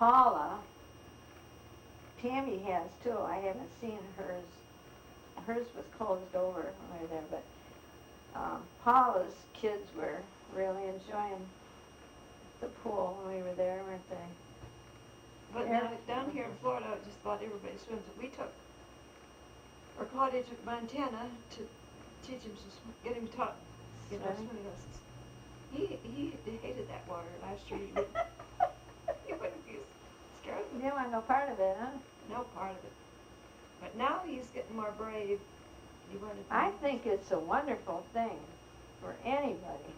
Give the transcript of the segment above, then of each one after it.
Paula, Tammy has too. I haven't seen hers. Hers was closed over when we were there, but Paula's kids were really enjoying the pool when we were there, weren't they? But now, down here in Florida, just about everybody swims. We took, or Claudia took Montana to teach him get him taught, swimming lessons. He hated that water last year. He wouldn't be scared. You didn't want no part of it, huh? No part of it. But now he's getting more brave. He wanted to. I think it's a wonderful thing for anybody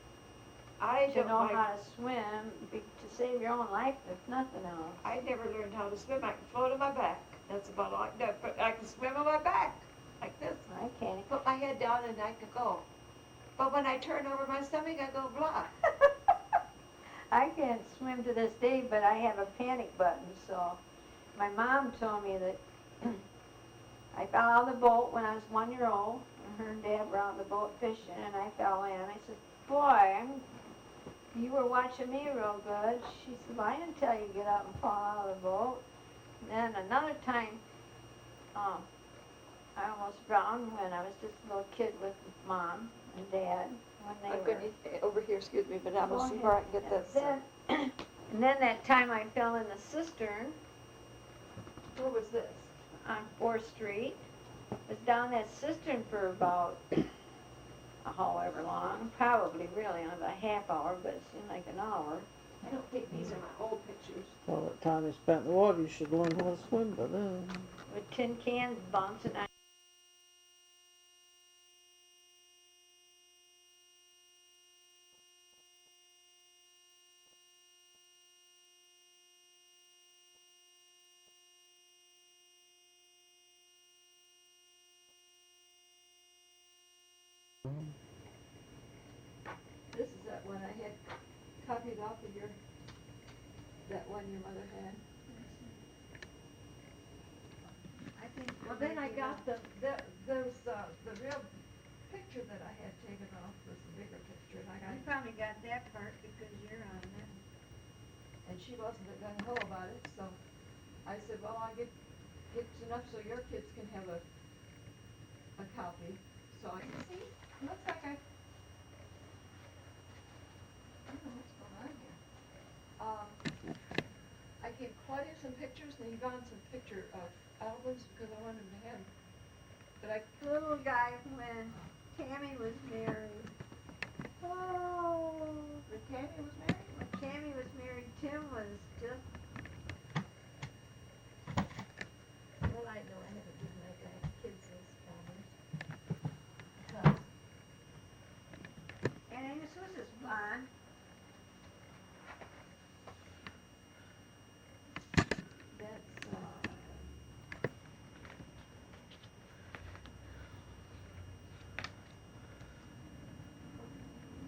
to don't know like, how to swim, to save your own life, if nothing else. I never learned how to swim. I can float on my back. That's about all I can do. But I can swim on my back, like this. I can't. Put my head down and I can go. But when I turn over my stomach, I go blah. I can't swim to this day, but I have a panic button, so my mom told me that I fell out of the boat when I was 1 year old, and her and Dad were on the boat fishing, and I fell in. I said, boy, you were watching me real good. She said, well, I didn't tell you to get up and fall out of the boat. And then another time, I almost drowned when I was just a little kid with Mom and Dad. When they I'm were going to, over here, excuse me, but I will see where I can get this. And then that time I fell in the cistern. Where was this? On 4th Street. Was down that cistern for about however long, probably really about a half hour, but it seemed like an hour. I don't think these are my old pictures. All that time you spent in the water, you should learn how to swim by then. With tin cans bouncing out. This is that one I had copied off of that one your mother had. I think. Well, then I got the real picture that I had taken off was the bigger picture, and You probably got that part because you're on it. and she wasn't a gung ho about it, so I said, well, I'll get enough so your kids can have a copy. So I can see, looks like I don't know what's going on here. I gave Claudia some pictures, and he found some picture of albums because I wanted to have. But The little guy when Tammy was married. Oh, when Tammy was married. when Tammy was married, Tim was just. Well, I know I haven't given my kids those albums. And Agnes was this blonde.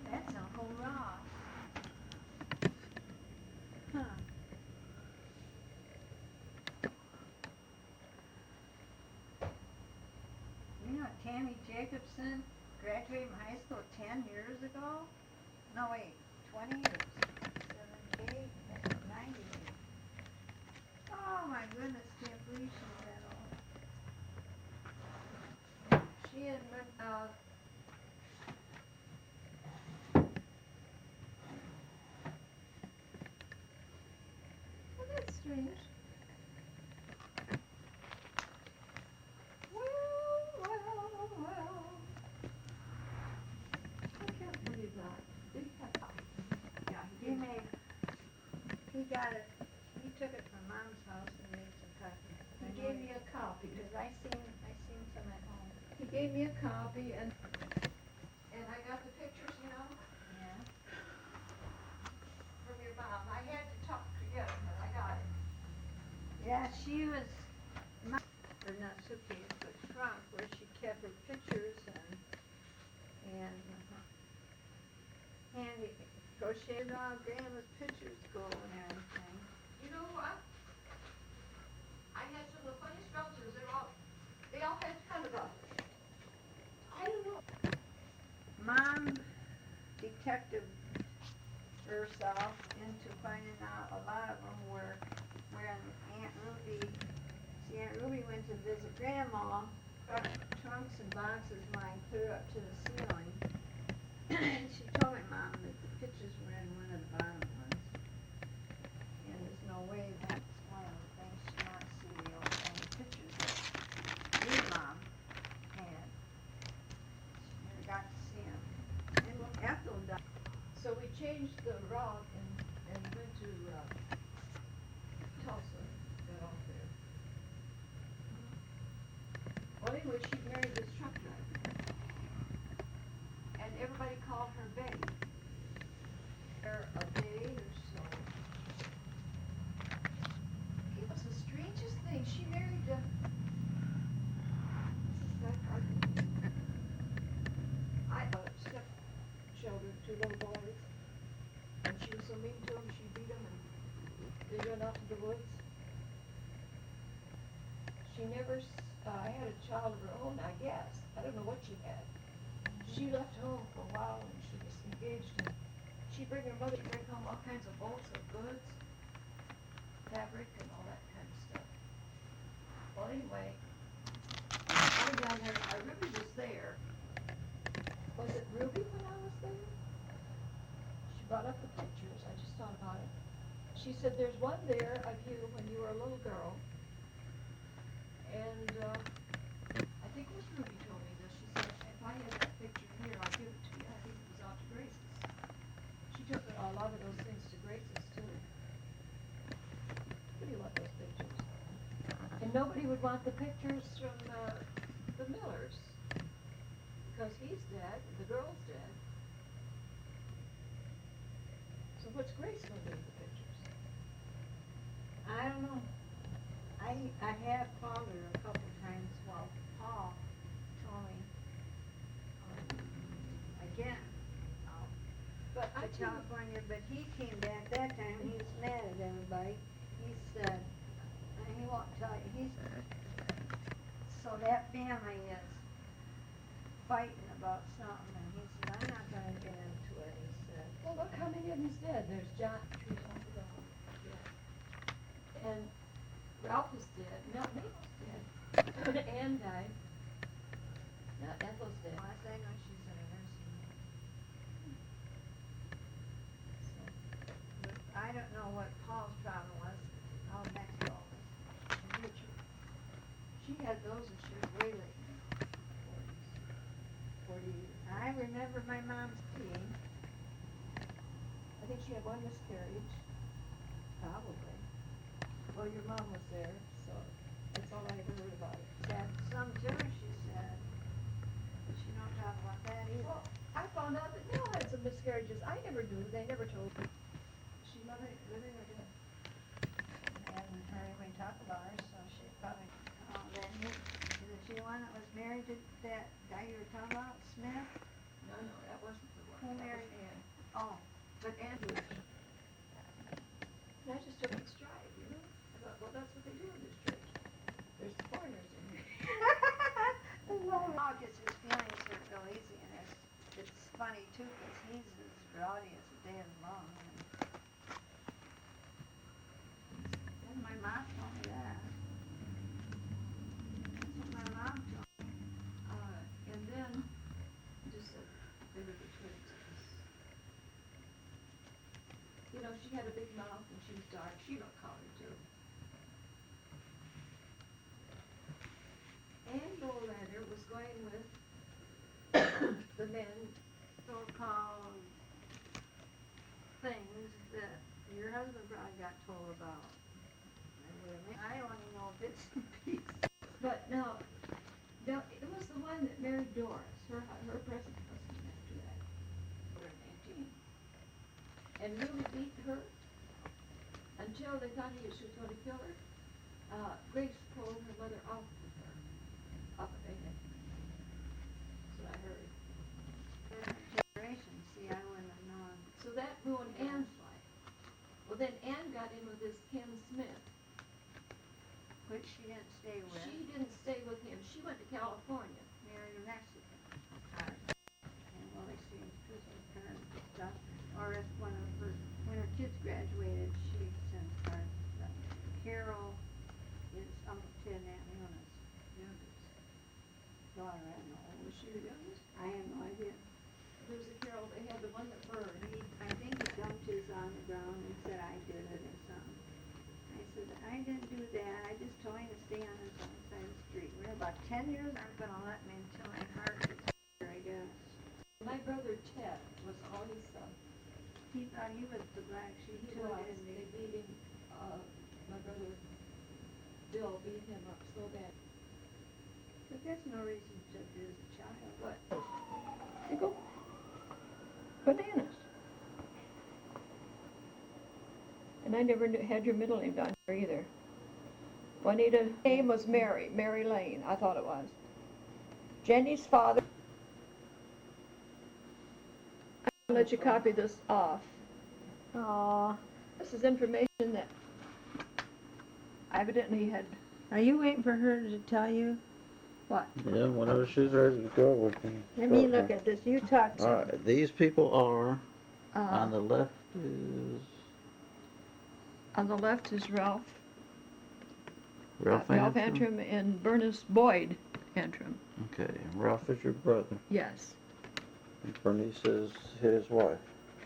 That's a whole raw. Huh. You know Tammy Jacobson graduated from high school 10 years ago? No, wait, 20 years. 78, 98. Oh my goodness, can't believe she's that old. She and well, that's strange. Well. I can't believe that. Yeah, he got it, he took it from Mom's house and made some copies. He gave me a copy. Because I seen some at home. He gave me a copy, and I got the pictures, Yeah. from your mom. I had to talk to get them, but I got it. Yeah, she was, or not suitcase, but trunk where she kept her pictures and handy crocheted all grandma's pictures go and everything. You know what? I had some of the funny sculptures. They all had kind of a, I don't know. Mom detected herself into finding out a lot of them were to visit Grandma, got trunks and boxes of mine clear up to the ceiling. And she told my mom that the pictures were in one of the bottom ones. And there's no way that's one of the things she wants to see, the old family pictures that your mom had. She never got to see them. And Ethel died. So we changed the route and went to Tulsa, got off there. Well, anyway, she married this truck driver. And everybody called her Betty. For a day or so. It was the strangest thing. She married this guy Carter. I stepchildren, 2 little boys. And she was so mean to them, she beat them and they went out to the woods. She never had a child of her own, I guess. I don't know what she had. She left home for a while and she was engaged and she'd bring her mother, she'd bring home all kinds of bolts of goods, fabric and all that kind of stuff. Well, anyway, I was down there, Ruby was there. Was it Ruby when I was there? She brought up the pictures, I just thought about it. She said, there's one there of you when you were a little girl. And I think it was Ruby told me this. She said, if I had that picture here, I'll give it to you. I think it was out to Grace's. She took a lot of those things to Grace's too. What do you want those pictures? And nobody would want the pictures from the Millers. Because he's dead, the girl's dead. So what's Grace going to do with the pictures? I don't know. I have called her a couple times while Paul told me again But I to California, but he came back that time. He was mad at everybody. He said, and he won't tell you. So that family is fighting about something, and he said, I'm not going to get into it. He said. Well, look how many of them's dead. There's John. Yeah. And Ralph is dead. Maple's dead. Ann died. Now Ethel's dead. Last I know, she's in a nursing home. So, but I don't know what Paul's problem was. How Mexico was. Richard. She had those and she was way late. 40 years. I remember my mom's being, I think she had one miscarriage. probably. Well, your mom was there, so that's all I ever heard about it. She had some too, she said. But she don't talk about that either. Well, I found out that Nell had some miscarriages. I never knew. They never told me. She living or dead. I haven't heard anybody talk about her, so she probably, is it she one that was married to that guy you were talking about, Smith? No, that wasn't the one. Who That was married? Ann. Oh. But Ann was. And I just took it stride, you know? I thought, well, that's what they do in this church. There's foreigners in here. Paul gets his feelings hurt real easy, and it's funny too, because he's as rowdy as the day is long. And my mom told me that. That's what my mom told me. And then, just that they were the twins. You know, she had a big mouth and she was dark. She looked color too. Ann Bolander was going with the men. So-called things that your husband probably got told about. I only know bits and pieces. But no, it was the one that married Doris, her present husband after that. They were 19. And really beat her until they thought she was going to kill her. Grace pulled her mother off of her, off of Ann. That's what I heard. Generation, see, I wouldn't have known. So that ruined Ann's life. Well, then Ann got in with this Ken Smith. Which she didn't stay with. She didn't stay with him. She went to California. Married a Mexican. And well, they stayed in prison with her and stuff. Or if when her kids graduated, she sent cards. Carol is Uncle Ted and Aunt Leona's she the youngest? I have no idea. There was a Carol, they had the one that burned. I think he dumped his on the ground and said I did it or something. I said, I didn't do that, I just told him to stay on his own side of the street. We're about 10 years aren't gonna let me until my heart gets better, I guess. My brother Ted was always, He thought he was the black sheep he too, was, didn't they he? beat him, my brother Bill beat him up so bad. But that's no reason to abuse a child. What? You go. Bananas. And I never had your middle name down here either. Juanita's name was Mary Lane, I thought it was. Jenny's father. I'll let you copy this off. Aw. This is information that I evidently had. Are you waiting for her to tell you? What? Yeah, whenever she's ready to go, we can. Let me look at this. You talk to All me. right, these people are, on Uh, the left is on the left is Ralph Ralph Antrim Antrim. and Bernice Boyd Antrim. Okay, Ralph is your brother. Yes, And Bernice is his wife.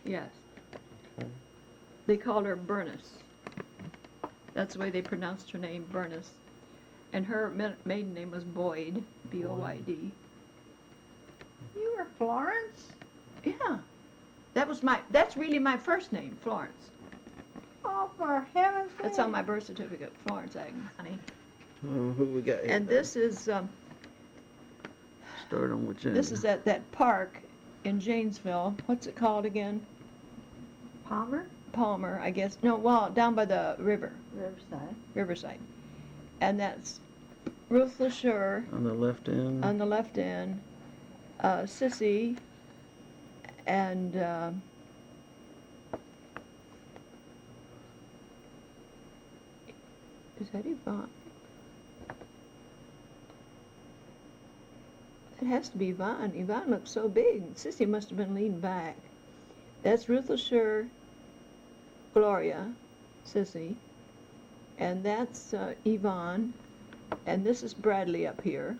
yes. Okay. They called her Bernice. That's the way they pronounced her name, Bernice. And her maiden name was Boyd, B-O-Y-D. You were Florence? Yeah. That's really my first name, Florence. Oh, for heaven's sake. That's on my birth certificate, Florence Agnes, honey. Who we got here? And this is, Start on which end? this is at that park in Janesville. What's it called again? Palmer? Palmer, I guess. No, well, down by the river, Riverside. and that's Ruth LaSure On the left end. on the left end, Sissy, and is that Yvonne? It has to be Yvonne. Yvonne looks so big. Sissy must have been leaning back. That's Ruth LaSure, Gloria, Sissy, and that's Yvonne, and this is Bradley up here,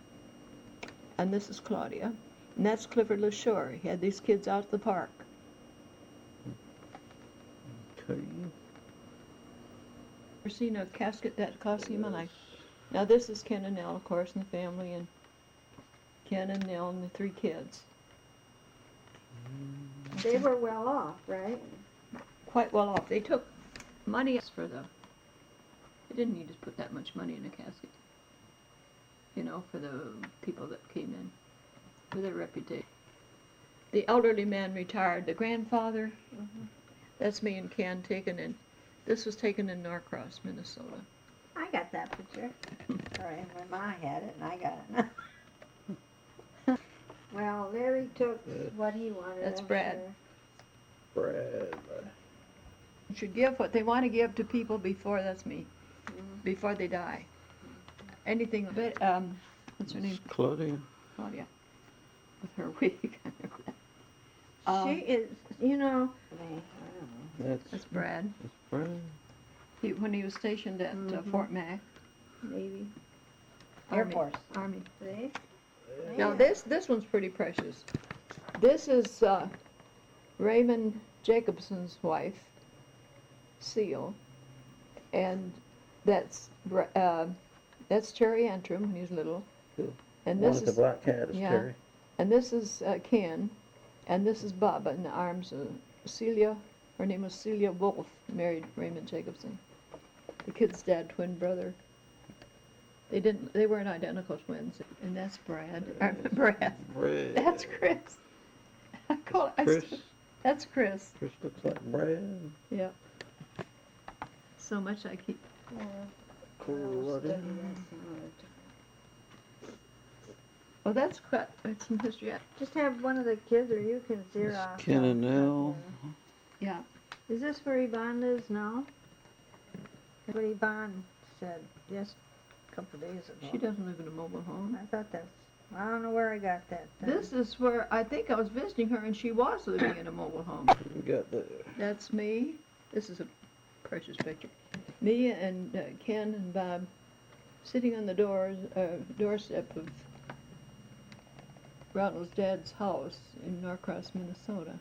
and this is Claudia, and that's Clifford LaSure. He had these kids out at the park. Okay. Ever seen a casket that cost him a life? Now this is Ken and Nell, of course, and the family, and Ken and Nell and the 3 kids. They were well off, right? Quite well off. They took money for the. They didn't need to put that much money in a casket. You know, for the people that came in, for their reputation. The elderly man retired. The grandfather, that's me and Ken taken in. This was taken in Norcross, Minnesota. I got that picture. All right, my ma had it, and I got it. Well, Larry took what he wanted. That's I'm Brad. sure. Brad. You should give what they want to give to people before, that's me, before they die. Anything, but, what's her name? Claudia. Claudia, with her wig. She is, you know. That's Brad. That's Brad. When he was stationed at Fort Mac. Navy. Air Force. Army. See? Now this one's pretty precious. This is Raymond Jacobson's wife, Seal, and that's Terry Antrim when he was little. Cool. And One this with is the black cat is yeah. Terry. And this is Ken, and this is Bubba in the arms of Celia. Her name was Celia Wolf, married Raymond Jacobson. The kid's dad, twin brother. They weren't identical twins. And that's Brad. Brad. Brad. That's Chris. Chris. That's Chris. Chris looks like Brad. Yep. So much I keep. Claudia. Well, that's some history. Just have one of the kids, or you can That's Xerox. Ken and Nell. Yeah. Is this where Yvonne lives now? That's what Yvonne said just a couple of days ago. She doesn't live in a mobile home. I thought that's. I don't know where I got that. This is where I think I was visiting her, and she was living in a mobile home. We got the. That's me. This is a precious picture. Me and Ken and Bob sitting on the doorstep of Ronald's dad's house in Norcross, Minnesota.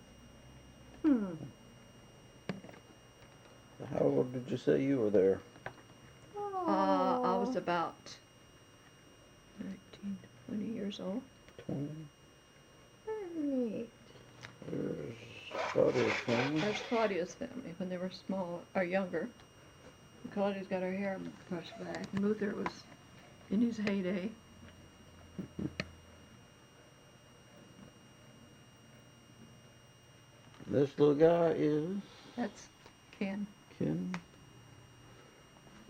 How old did you say you were there? I was about 19, 20 years old. 20? Neat. There's Claudia's family. That's Claudia's family when they were small or younger. Claudia's got her hair brushed back. Luther was in his heyday. This little guy is That's Ken. Ken.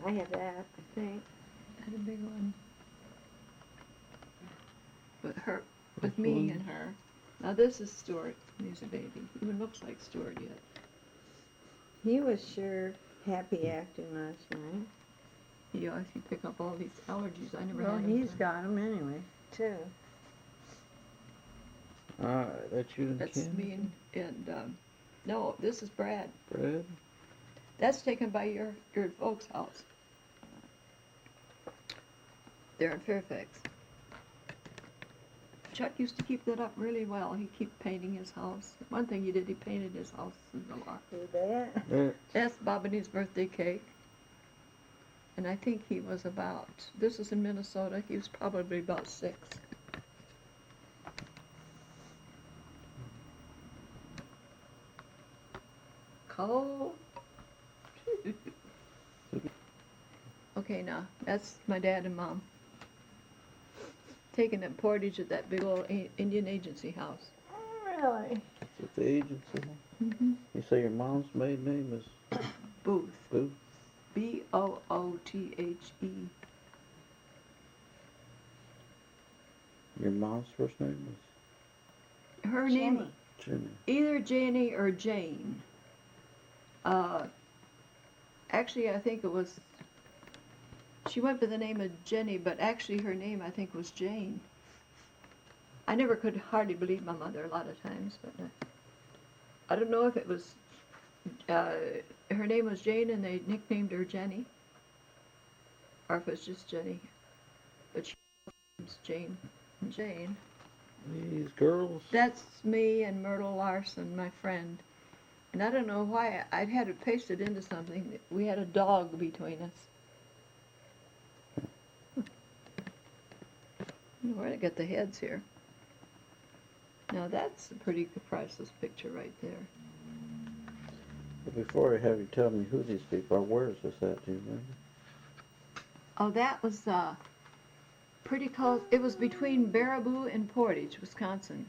I have that, I think. Had a big one. With her, with Which me one? and her. Now this is Stuart. He's a baby. He even looks like Stuart yet. He was sure happy acting last night. He always pick up all these allergies. I never Well, had them. he's got them anyway, too. Alright, that's you and That's Ken. me and no, this is Brad. Brad. That's taken by your folks' house. They're in Fairfax. Chuck used to keep that up really well. He kept painting his house. One thing he did, he painted his house a lot. Do that. Yeah. That's Bob and his birthday cake. And I think he was about, this is in Minnesota, he was probably about 6. Cold. Okay, now, that's my dad and mom. Taking that portage at that big old Indian agency house. Really? Is it the agency? Mm-hmm. You say your mom's maiden name is Booth. Boo? Boothe. Your mom's first name was Her name, Jenny. either Janie or Jane. Actually, I think it was, she went by the name of Jenny, but actually her name, I think, was Jane. I never could hardly believe my mother a lot of times, but I don't know if it was, her name was Jane and they nicknamed her Jenny, or if it's just Jenny, but she was Jane. Jane. These girls. That's me and Myrtle Larson, my friend. And I don't know why I'd had it pasted into something. We had a dog between us. I don't know where to get the heads here. Now that's a pretty priceless picture right there. But before I have you tell me who these people are, where is this at, do you remember? Oh, that was pretty close. It was between Baraboo and Portage, Wisconsin.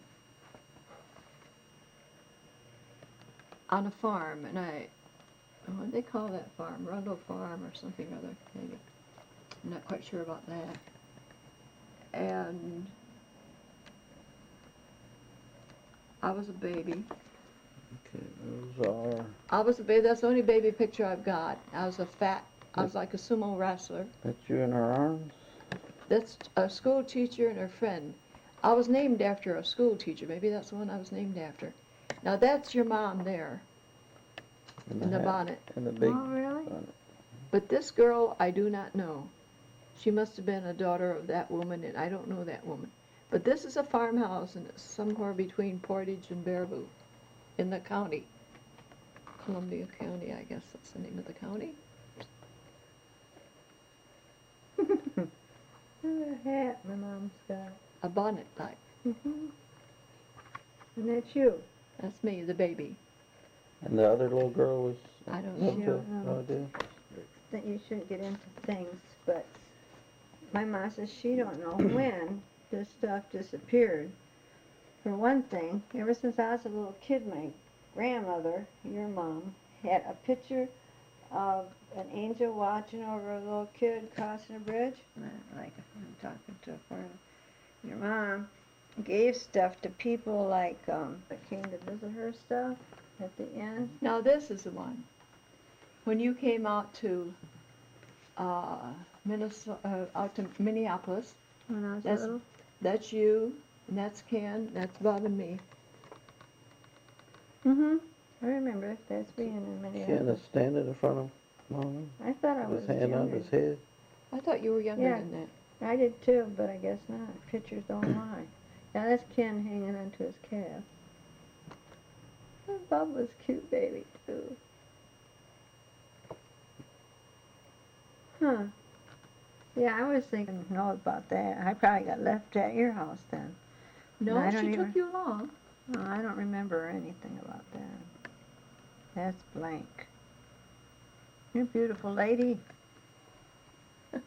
On a farm, and what do they call that farm? Rundle Farm or something or other, maybe. I'm not quite sure about that. And I was a baby. Okay, those are. I was a baby. That's the only baby picture I've got. I was like a sumo wrestler. That's you in her arms? That's a school teacher and her friend. I was named after a school teacher. Maybe that's the one I was named after. Now that's your mom there in the hat, bonnet. And the big Oh, really? bonnet. But this girl, I do not know. She must have been a daughter of that woman, and I don't know that woman. But this is a farmhouse, and it's somewhere between Portage and Baraboo in the county. Columbia County, I guess that's the name of the county. A hat my mom's got. A bonnet type. Mm-hmm. And that's you. That's me, the baby. And the other little girl was. I don't What's know. know. the- No. no idea? That you shouldn't get into things, but my mom says she don't know when this stuff disappeared. For one thing, ever since I was a little kid, my grandmother, your mom, had a picture of an angel watching over a little kid crossing a bridge. Like I'm talking to a foreigner. Your mom gave stuff to people like that came to visit her stuff at the end. Now this is the one. When you came out to Minnesota, out to Minneapolis, When I was That's- little. that's you, and that's Ken, that's Bob and me. Mm-hmm. I remember that's being in Ken Minneapolis. is standing in front of Mama I thought I with was his hand on younger. his head. I thought you were younger Yeah. than that. I did too, but I guess not. Pictures don't lie. Yeah, that's Ken hanging onto his calf. And Bub was cute baby too. Huh. Yeah, I was thinking about that. I probably got left at your house then. No, I don't she even- took you along. Oh, I don't remember anything about that. That's blank. You're a beautiful lady. I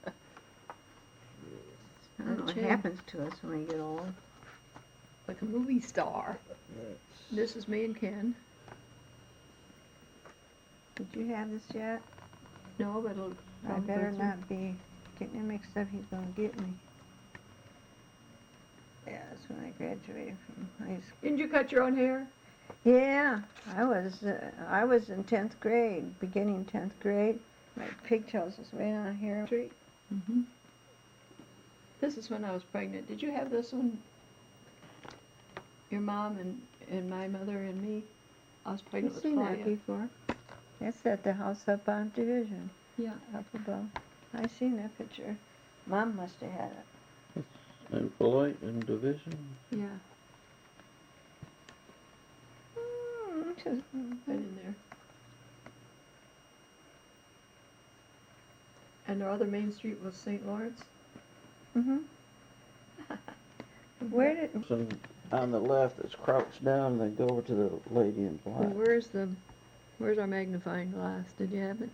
don't know what Okay. happens to us when we get old. Like a movie star. This is me and Ken. Did you have this yet? No, but it'll I probably better go through. not be getting it mixed up. He's gonna get me. Yeah, that's when I graduated from high school. Didn't you cut your own hair? Yeah, I was in 10th grade, beginning 10th grade. My pigtails was right on here. Mm-hmm. This is when I was pregnant. Did you have this one? Your mom and my mother and me? I was I've pregnant with seen that Claudia. before. That's at the house up on Division, Yeah. up above. I seen that picture. Mom must have had it. And Beloit and Division. Yeah, Just, right in there. And our other main street was St. Lawrence. mm-hmm. Where did? So on the left, it's crouched down, and then go over to the lady in Well, black. where's our magnifying glass? Did you have it?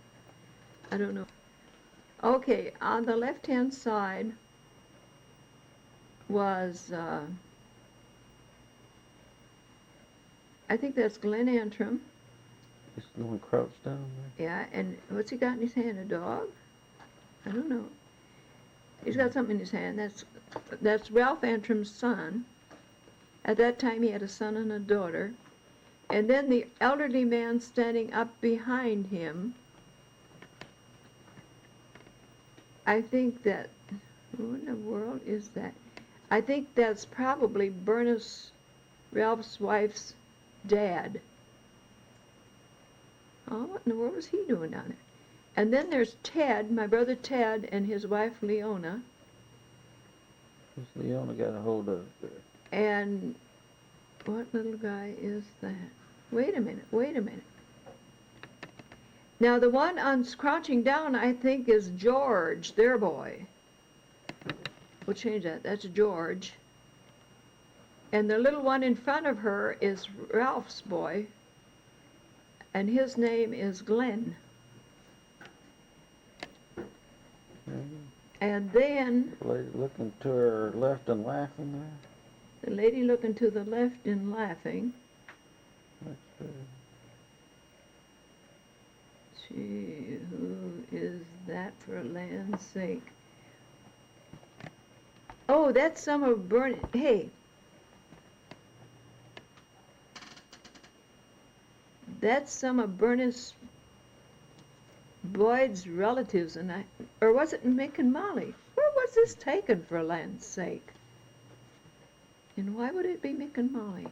I don't know. Okay, on the left-hand side was, I think that's Glen Antrim. It's the one crouched down there. Yeah, and what's he got in his hand? A dog? I don't know. He's got something in his hand. That's Ralph Antrim's son. At that time, he had a son and a daughter. And then the elderly man standing up behind him, I think that, who in the world is that? I think that's probably Bernice, Ralph's wife's dad. Oh, what in the world was he doing down there? And then there's Ted, my brother Ted, and his wife Leona. Who's Leona got a hold of there? And what little guy is that? Wait a minute. Now the one on crouching down, I think, is George, their boy. We'll change that. That's George. And the little one in front of her is Ralph's boy, and his name is Glenn. And then The lady looking to her left and laughing there. the lady looking to the left and laughing. That's good. Gee, who is that for land's sake? Oh, that's some of hey. That's some of Bernice Boyd's relatives, or was it Mick and Molly? Where was this taken, for land's sake? And why would it be Mick and Molly?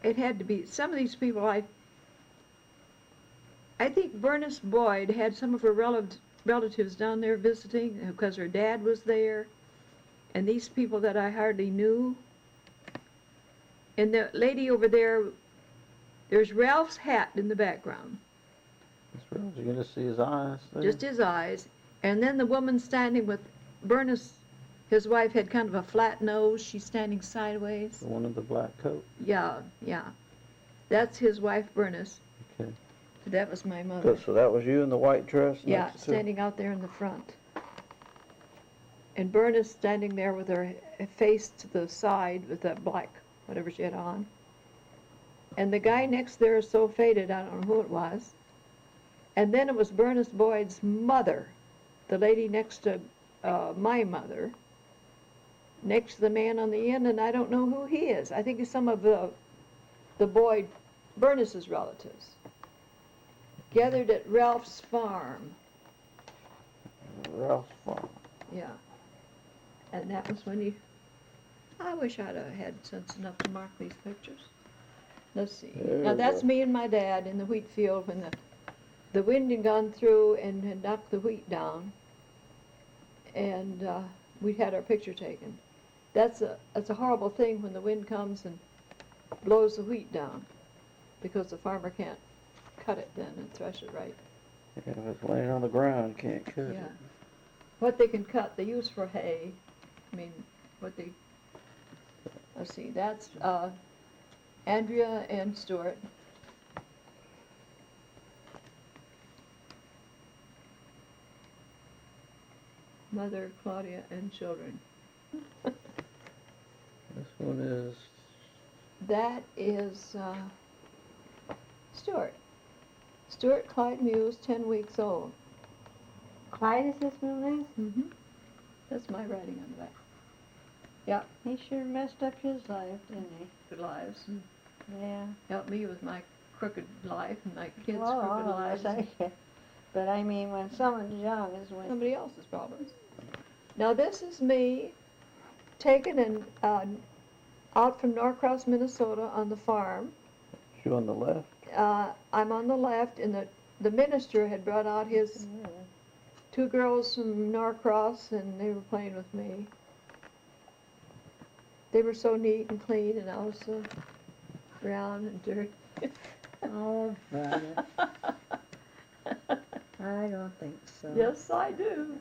It had to be some of these people. I think Bernice Boyd had some of her relatives down there visiting because her dad was there, and these people that I hardly knew. And the lady over there, there's Ralph's hat in the background, That's right. You're gonna see his eyes there. just his eyes. And then the woman standing with Bernice, his wife, had kind of a flat nose. She's standing sideways. The one in the black coat. Yeah. That's his wife, Bernice. Okay. That was my mother. Good. So that was you in the white dress. Yeah, next to- standing out there in the front. And Bernice standing there with her face to the side with that black, whatever she had on. And the guy next there is so faded, I don't know who it was. And then it was Bernice Boyd's mother, the lady next to my mother, next to the man on the end, and I don't know who he is. I think he's some of the Boyd, Bernice's relatives, gathered at Ralph's farm. Ralph's farm. Yeah. And that was when I wish I'd have had sense enough to mark these pictures. Let's see. There Now we that's go. me and my dad in the wheat field when the wind had gone through and had knocked the wheat down. and we'd had our picture taken. That's a horrible thing when the wind comes and blows the wheat down, because the farmer can't cut it then and thresh it right. Yeah, if it's laying on the ground, can't cut Yeah. it. What they can cut, they use for hay. I mean, let's see, that's Andrea and Stuart. Mother, Claudia, and children. This one is, That is Stuart. Stuart Clyde Muse, 10 weeks old. Clyde is his middle name? Mm-hmm. That's my writing on the back. He sure messed up his life, didn't he? Good lives. And Yeah. helped me with my crooked life and my kids' Well, all crooked of us, lives. but I mean, when someone's young is when. Somebody else's problems. Now this is me taken and out from Norcross, Minnesota on the farm. you on the left? I'm on the left, and the minister had brought out his two girls from Norcross, and they were playing with me. They were so neat and clean, and I was so brown and dirty. Oh, brother. I don't think so. Yes, I do.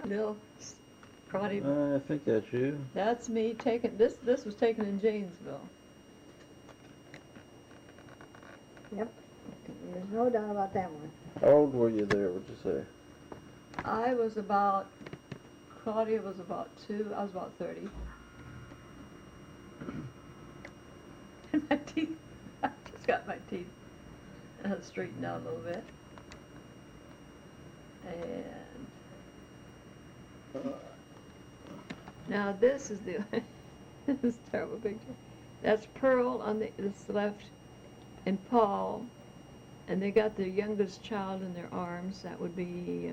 Little scrawny. I think that's you. That's me taken. This was taken in Janesville. There's no doubt about that one. How old were you there, would you say? I was Claudia was about 2, I was about 30. And my teeth, I just got my teeth straightened out a little bit. And now this is this is a terrible picture. That's Pearl on this left, and Paul, and they got their youngest child in their arms. That would be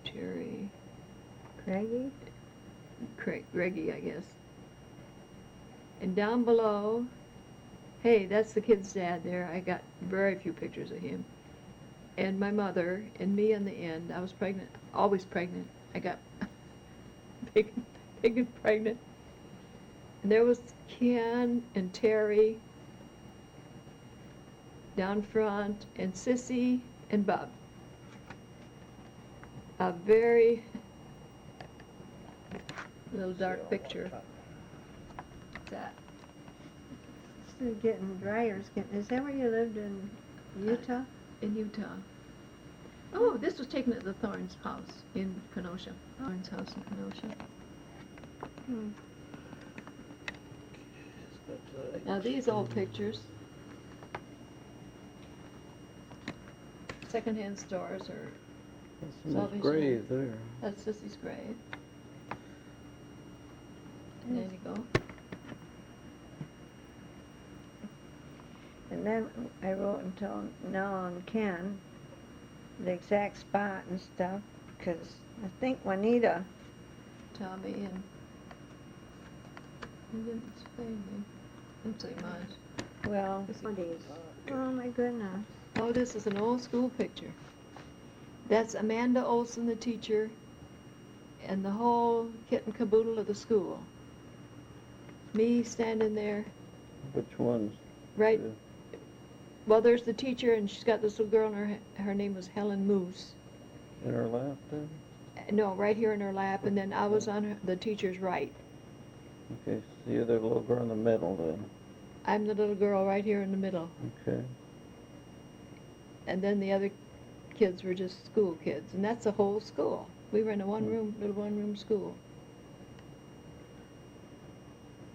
Terry, Greggy, I guess. And down below, hey, that's the kid's dad there. I got very few pictures of him. And my mother, and me on the end. I was pregnant, always pregnant. I got big and pregnant. And there was Ken and Terry down front, and Sissy and Bob. A very little dark picture. That. It's getting drier. Is that where you lived in Utah? In Utah. Oh, this was taken at the Thorns house in Kenosha. Thorns house in Kenosha. Now these old pictures, secondhand stores, or That's a nice Salvation grave there. that's Sissy's grave. And there you go. And then I wrote and told Nell and Ken the exact spot and stuff, because I think Juanita, Tommy and he didn't say anything. Didn't say much. well, This is- oh my goodness. Oh, this is an old school picture. That's Amanda Olson, the teacher, and the whole kit and caboodle of the school. Me standing there, Which ones? right. Yeah. Well, there's the teacher, and she's got this little girl, and her name was Helen Moose. In her lap then? No, right here in her lap, and then I was on the teacher's right. Okay, so you're the little girl in the middle then. I'm the little girl right here in the middle, Okay. and then the other kids were just school kids, and that's the whole school. We were in a little one-room school.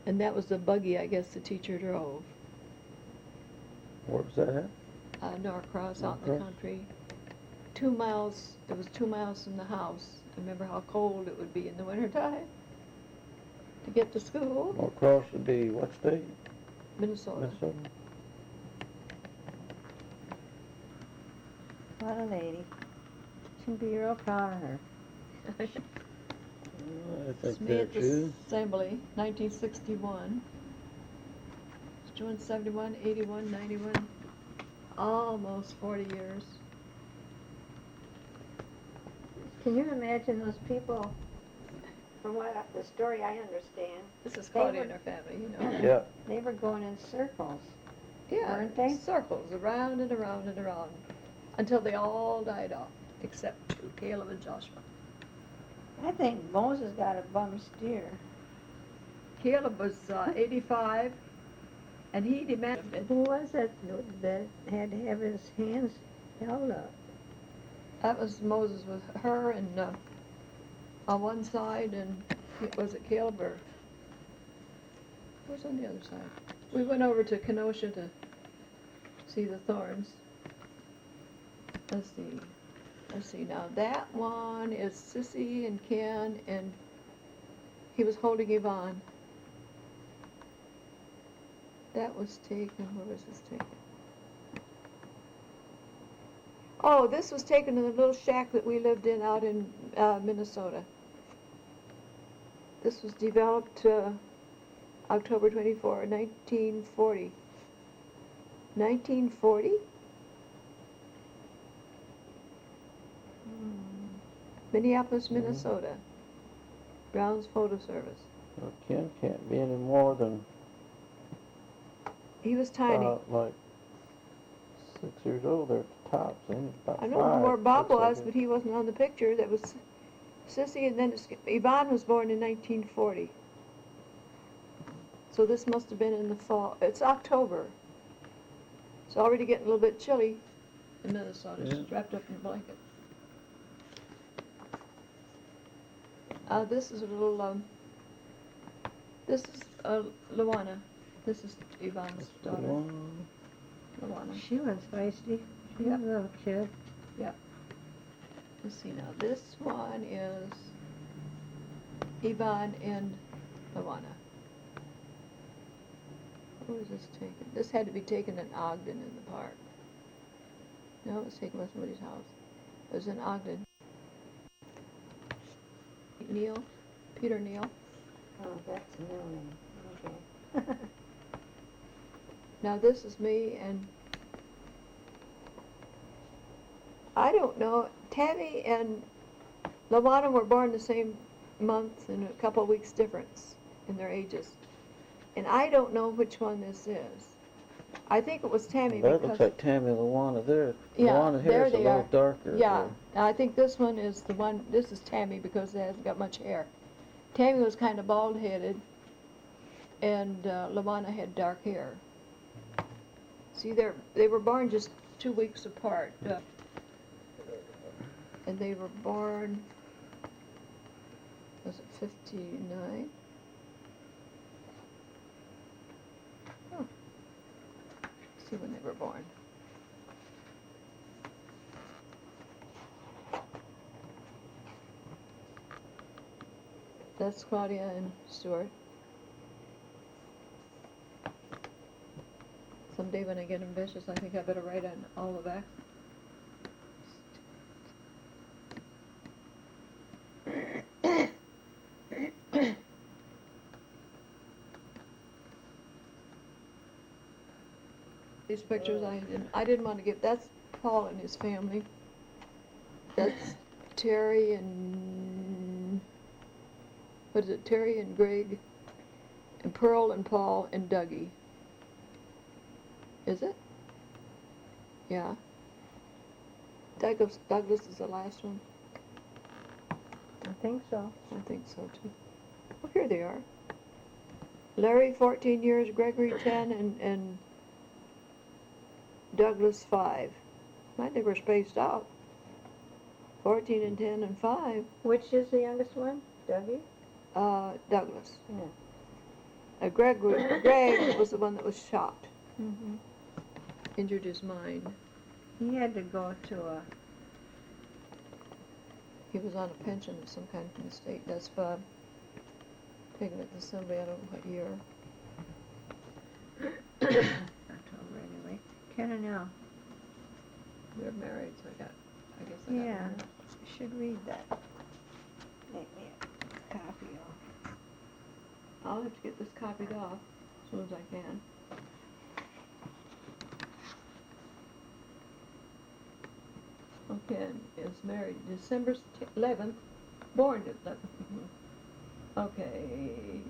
And that was the buggy, I guess, the teacher drove. Where was that at? Norcross, out in the Norcross? country. 2 miles, it was 2 miles from the house. I remember how cold it would be in the wintertime to get to school. Norcross would be what state? Minnesota. Minnesota? What a lady. She'd be real proud of her. I It's think me at that's the you. assembly, 1961. Joined 71, 81, 91, almost 40 years. Can you imagine those people, from the story I understand, This is They Claudia were- and her family, you know. Yeah, they were going in circles, Yeah, weren't they? circles, around and around and around, until they all died off, except two, Caleb and Joshua. I think Moses got a bum steer. Caleb was 85, and he demanded. Who was it that had to have his hands held up? That was Moses with her and on one side, and was it Caleb or who was on the other side? We went over to Kenosha to see the thorns. Let's see. Now that one is Sissy and Ken, and he was holding Yvonne. That was taken. Where was this taken? Oh, this was taken in the little shack that we lived in out in Minnesota. This was developed October 24, 1940. 1940? Minneapolis, Minnesota. Brown's Photo Service. well, Ken can't be any more than He was tiny. like 6 years old there at the tops. Ain't he? About I don't know 5, where Bob looks like was, it. but he wasn't on the picture. That was Sissy, and then Yvonne was born in 1940. So this must have been in the fall. It's October. It's already getting a little bit chilly in Minnesota. Yeah. She's wrapped up in a blanket. This is a little, this is Luana. This is Yvonne's daughter, One, Luana. She was feisty. She was Yep. a little kid. Let's see now, this one is Yvonne and Luana. Where was this taken? This had to be taken in Ogden in the park. No, it was taken by somebody's house. It was in Ogden. Neal, Peter Neal. Oh, that's a new name. Okay. Now this is me, and I don't know, Tammy and Luana were born the same month and a couple of weeks difference in their ages. And I don't know which one this is. I think it was Tammy that because, looks like Tammy and Luana there. Yeah, Luana there hair's a they little are. darker. yeah, I think this one is the one, this is Tammy because it hasn't got much hair. Tammy was kind of bald-headed, and Luana had dark hair. See, they were born just 2 weeks apart. And they were born, was it 59? Huh. Let's see when they were born. That's Claudia and Stuart. Someday when I get ambitious, I think I better write on all the back. These pictures I didn't want to give. That's Paul and his family. That's Terry and what is it? Terry and Greg and Pearl and Paul and Dougie. Is it? Yeah. Douglas is the last one. I think so. I think so too. Well, here they are. Larry, 14 years, Gregory, 10, and Douglas, 5. Might they were spaced out. 14 and 10 and 5. Which is the youngest one? Dougie? Douglas. Yeah. Greg was the one that was shot. Mm-hmm. Injured his mind. He had to go to a... He was on a pension of some kind from the state. That's taking it to somebody, I don't know what year. October anyway. Ken and Al. They're married, so I guess I got Yeah. one. You should read that. Make me a copy of. I'll have to get this copied off as soon as I can. Ken is married December 11th, born 11th. Okay.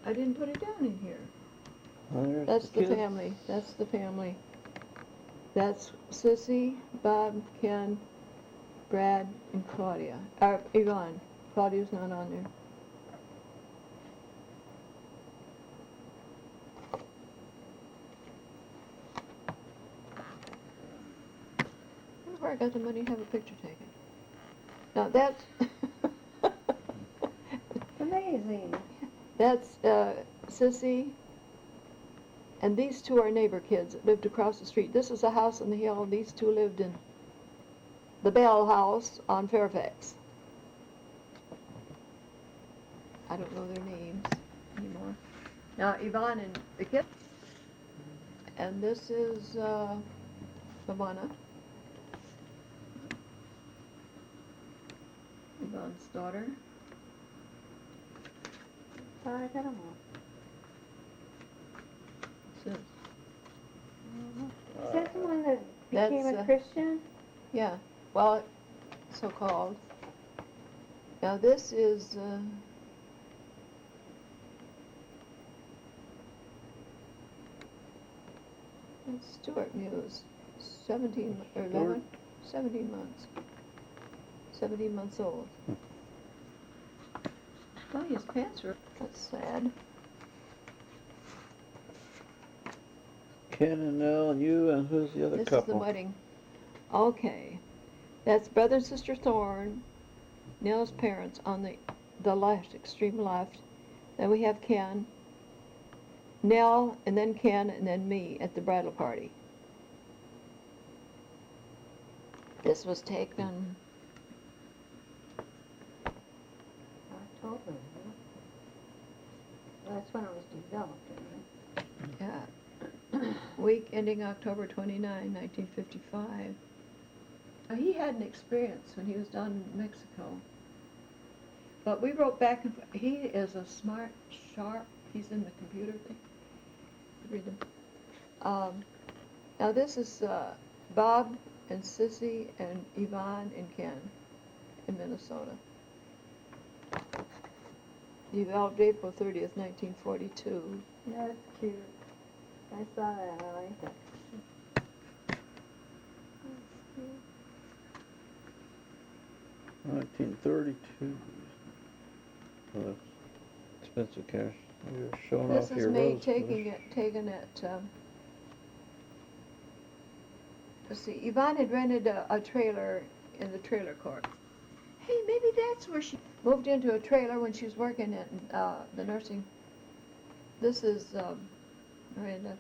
I didn't put it down in here. Well, there's That's the kids. family. That's the family. That's Sissy, Bob, Ken, Brad, and Claudia. Yvonne. Claudia's not on there. I wonder where I got the money to have a picture taken. Now that's It's amazing. that's Sissy, and these two are neighbor kids that lived across the street. This is a house on the hill, and these two lived in the Bell House on Fairfax. I don't know their names anymore. Now Yvonne and the kid, and this is Savannah, Yvonne's daughter. Oh, I got 'em all. So, Is that the one that became That's, a Christian? yeah, well, so-called. Now this is it's Stuart Muse, 17 or 11, 17 months. 17 months old. Oh, his pants are, that's sad. Ken and Nell and you and who's the other This is couple? the wedding. Okay. That's brother and sister Thorne, Nell's parents on the left, extreme left. Then we have Ken, Nell, and then Ken, and then me at the bridal party. This was taken, October, huh? Well, that's when it was developed, isn't it? yeah, week ending October 29, 1955. Now, he had an experience when he was down in Mexico. But we wrote back and he is a smart, sharp, he's in the computer thing. Read them. Now this is Bob and Sissy and Yvonne and Ken in Minnesota. Developed April 30th, 1942. That's cute. I saw that, I like it. That's cute. 1932. Well, that's expensive cash. You're showing This off is your me rose taken at let's see, Yvonne had rented a trailer in the trailer court. Hey, maybe that's where she moved into a trailer when she was working at the nursing. This is Miranda.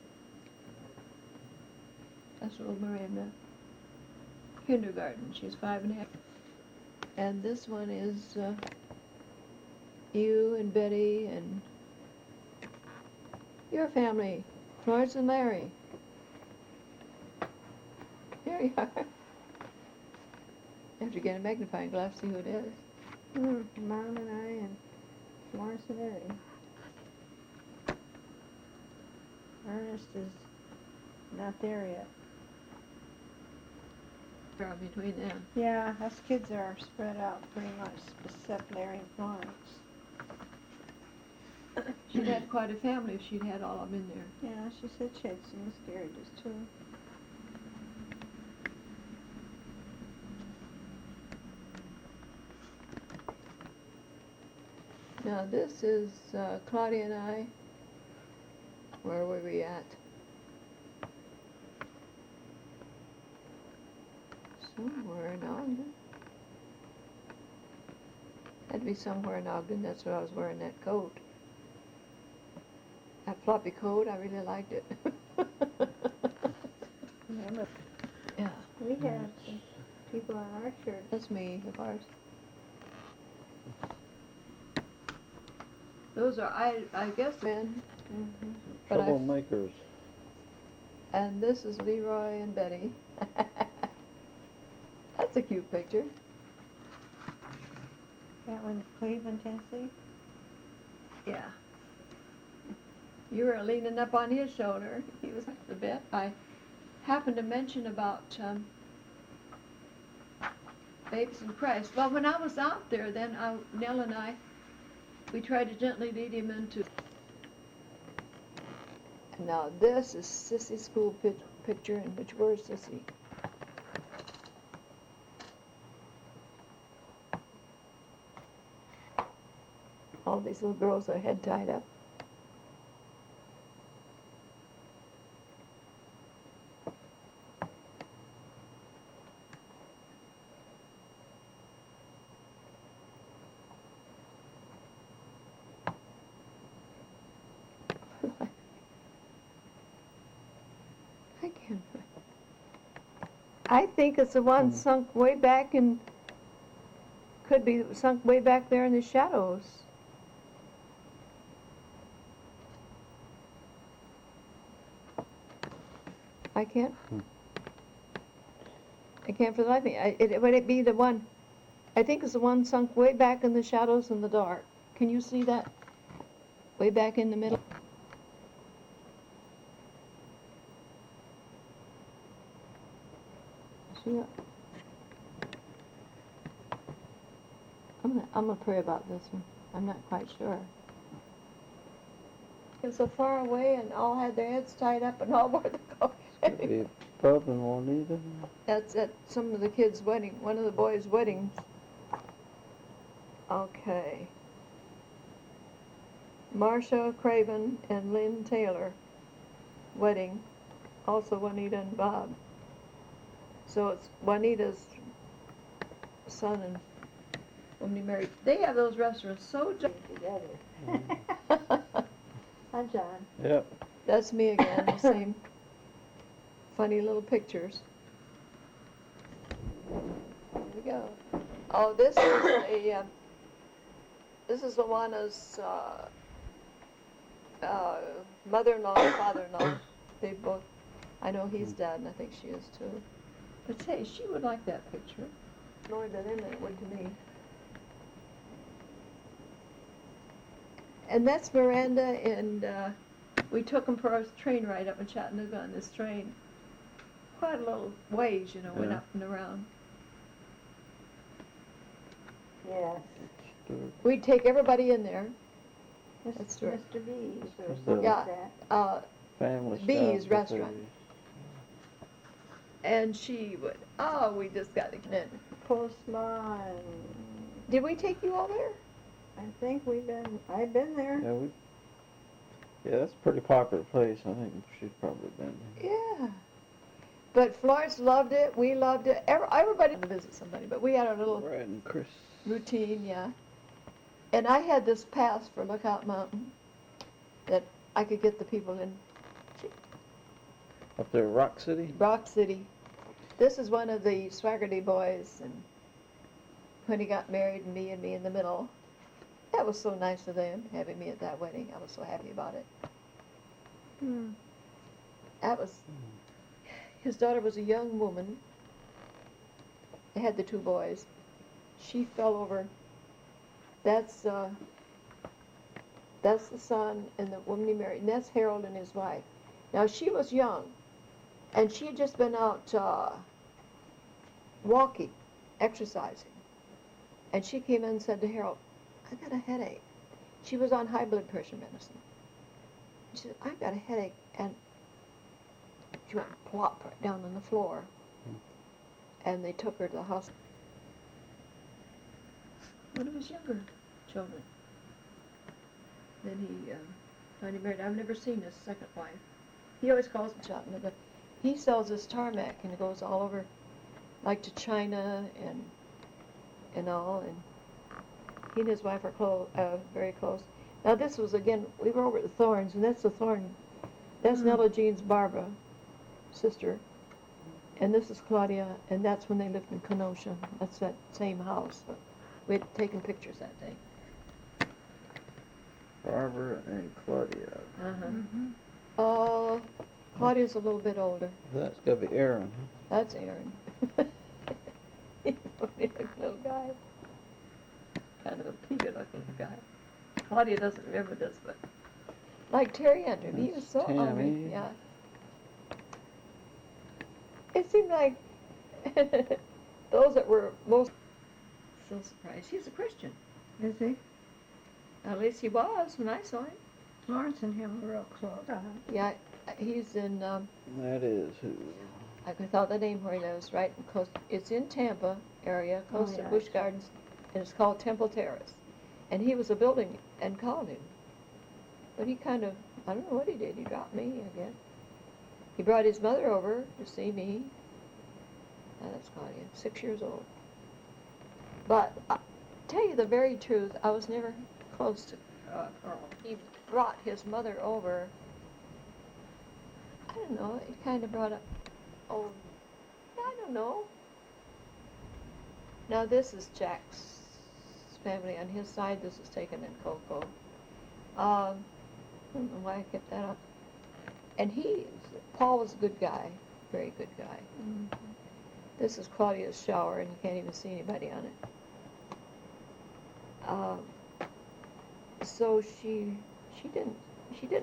That's little Miranda. Kindergarten. She's 5.5. And this one is you and Betty and your family, Florence and Larry. Here you are. You have to get a magnifying glass to see who it is. Mom and I and Morris and Eddie. Ernest is not there yet. Between them. Yeah, us kids are spread out pretty much, except Larry and Florence. She'd had quite a family if she'd had all of them in there. Yeah, she said she had some miscarriages too. Now this is Claudia and I. Where were we at? Somewhere in Ogden. Had to be somewhere in Ogden. That's where I was wearing that coat. That floppy coat, I really liked it. Remember, Yeah, we had some people on our church. that's me, of course. Those are, I guess, men. Mm-hmm. But I- Troublemakers. And this is Leroy and Betty. That's a cute picture. That one, Cleveland, Tennessee. Yeah. You were leaning up on his shoulder. He was the bit. happened to mention about Babes in Christ. Well, when I was out there, then Nell and I, we tried to gently lead him into. Now this is Sissy's school picture, in which where's Sissy? All these little girls are head tied up. I can't. I think it's the one sunk way back in. Could be sunk way back there in the shadows. I can't. I can't for the life of me. Would it be the one? I think it's the one sunk way back in the shadows in the dark. Can you see that? Way back in the middle. See that? I'm gonna pray about this one. I'm not quite sure. It's so far away, and all had their heads tied up, and all wore the coat. Could be Bub and Juanita. That's at some of the kids' wedding, one of the boys' weddings. Okay. Marcia Craven and Lynn Taylor wedding. Also Juanita and Bob. So it's Juanita's son and when they married. They have those restaurants so Together. Hi, John. Yep. That's me again, the same funny little pictures. Here we go. Oh, this is this is Luana's mother-in-law and father-in-law. They both, I know he's dead, and I think she is too. But say, she would like that picture. More than it would to me. And that's Miranda, and we took them for our train ride up in Chattanooga on this train. Quite a little ways, you know, went Yeah. up and around. Yes. We'd take everybody in there. That's right. Mr. B's or That's something Yeah. like that. Family Bee's style restaurant. buffet. And she would, we just got it in. Postma and Did we take you all there? I think I've been there. Yeah, that's a pretty popular place. I think she's probably been there. Yeah. But Florence loved it. We loved it. Everybody to visit somebody, but we had our little Right, and Chris. routine, yeah. And I had this pass for Lookout Mountain that I could get the people in Up there, Rock City. Rock City. This is one of the Swaggerty boys, and when he got married, and me in the middle. That was so nice of them, having me at that wedding. I was so happy about it. That was, his daughter was a young woman. They had the two boys. She fell over. That's the son and the woman he married, and that's Harold and his wife. Now she was young, and she had just been out walking, exercising, and she came in and said to Harold, "I got a headache." She was on high blood pressure medicine. She said, "I've got a headache," and she went plop right down on the floor, and they took her to the hospital. One of his younger children. Then he finally married. I've never seen his second wife. He always calls it Chattanooga. He sells this tarmac and it goes all over, like to China and all. And he and his wife are very close. Now this was again. We were over at the Thorns, and that's the Thorn. That's Nella Jean's Barbara, sister. And this is Claudia, and that's when they lived in Kenosha. That's that same house. We had taken pictures that day. Barbara and Claudia. Oh, Claudia's a little bit older. That's got to be Aaron. That's Aaron. He's a funny little guy. Kind of a peaked-looking guy. Claudia doesn't remember this, but like Terry Antrim, he was so Tammy. ugly. Yeah. It seemed like those that were most so surprised. He's a Christian. Is he? At least he was when I saw him. Florence and him were real close. Yeah, he's in, That is who. I thought the name where he lives, right? Close, it's in Tampa area, close to yeah, Busch Gardens, and it's called Temple Terrace. And he was a building and called him. But he kind of, I don't know what he did. He dropped me, I guess. He brought his mother over to see me. That's Claudia, 6 years old. But tell you the very truth, I was never close to Carl. He brought his mother over. I don't know, it kind of brought up, oh, I don't know. Now this is Jack's family on his side. This is taken in Cocoa. I don't know why I kept that up. And Paul was a good guy, very good guy. Mm-hmm. This is Claudia's shower, and you can't even see anybody on it. So she didn't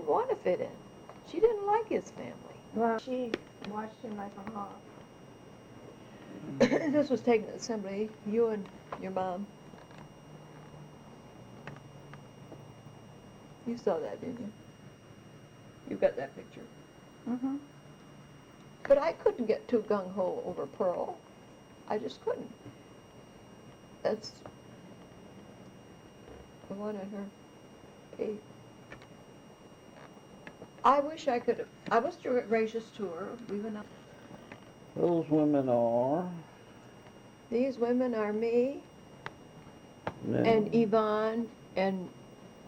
want to fit in. She didn't like his family. Well, she watched him like a hawk. This was taken at assembly. You and your mom. You saw that, didn't you? You got that picture. Mm-hmm. But I couldn't get too gung-ho over Pearl. I just couldn't. That's the one on her page. I wish I could have. I was gracious to her. We went up. Those women are. These women are me Nell. and Yvonne and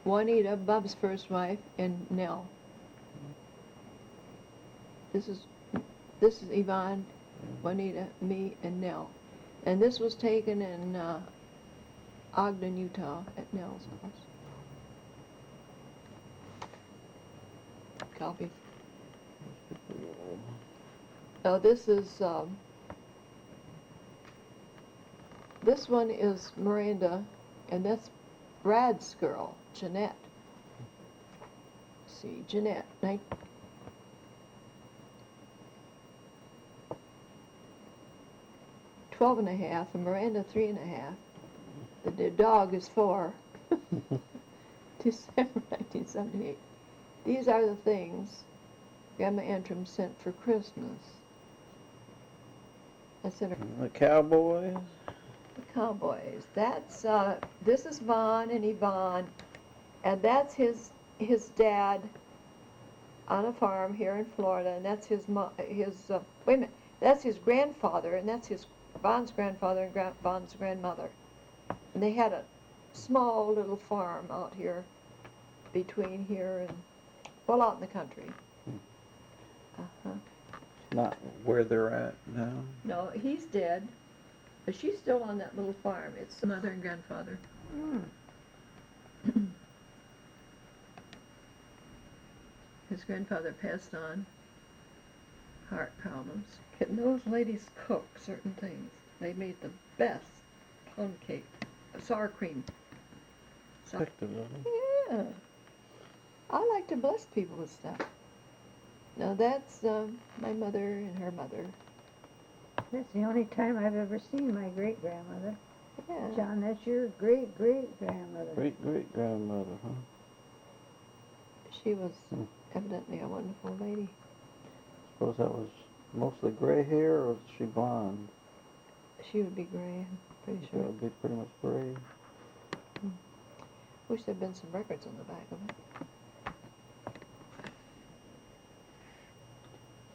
Juanita, Bub's first wife, and Nell. This is Yvonne, Juanita, me, and Nell. And this was taken in Ogden, Utah, at Nell's house. Copy. Now this one is Miranda, and that's Brad's girl, Jeanette. Let's see, Jeanette, 12 and a half, and Miranda 3 and a half. The dog is 4. December 1978. These are the things Grandma Antrim sent for Christmas. I sent her The Cowboys. the Cowboys. That's this is Vaughn and Yvonne, and that's his dad on a farm here in Florida, and that's his wait a minute, that's his grandfather, and that's his Vaughn's grandfather and Vaughn's grandmother, and they had a small little farm out here between here and out in the country. Not where they're at now. No, he's dead, but she's still on that little farm. It's the mother and grandfather. His grandfather passed on, heart problems. And those ladies cook certain things. They made the best pound cake, sour cream. Picked a little. Yeah. I like to bless people with stuff. Now that's my mother and her mother. That's the only time I've ever seen my great-grandmother. Yeah. John, that's your great-great-grandmother. Great-great-grandmother, huh? She was evidently a wonderful lady. Suppose that was mostly gray hair, or was she blonde? She would be gray, I'm pretty That sure. would be pretty much gray. Wish there'd been some records on the back of it.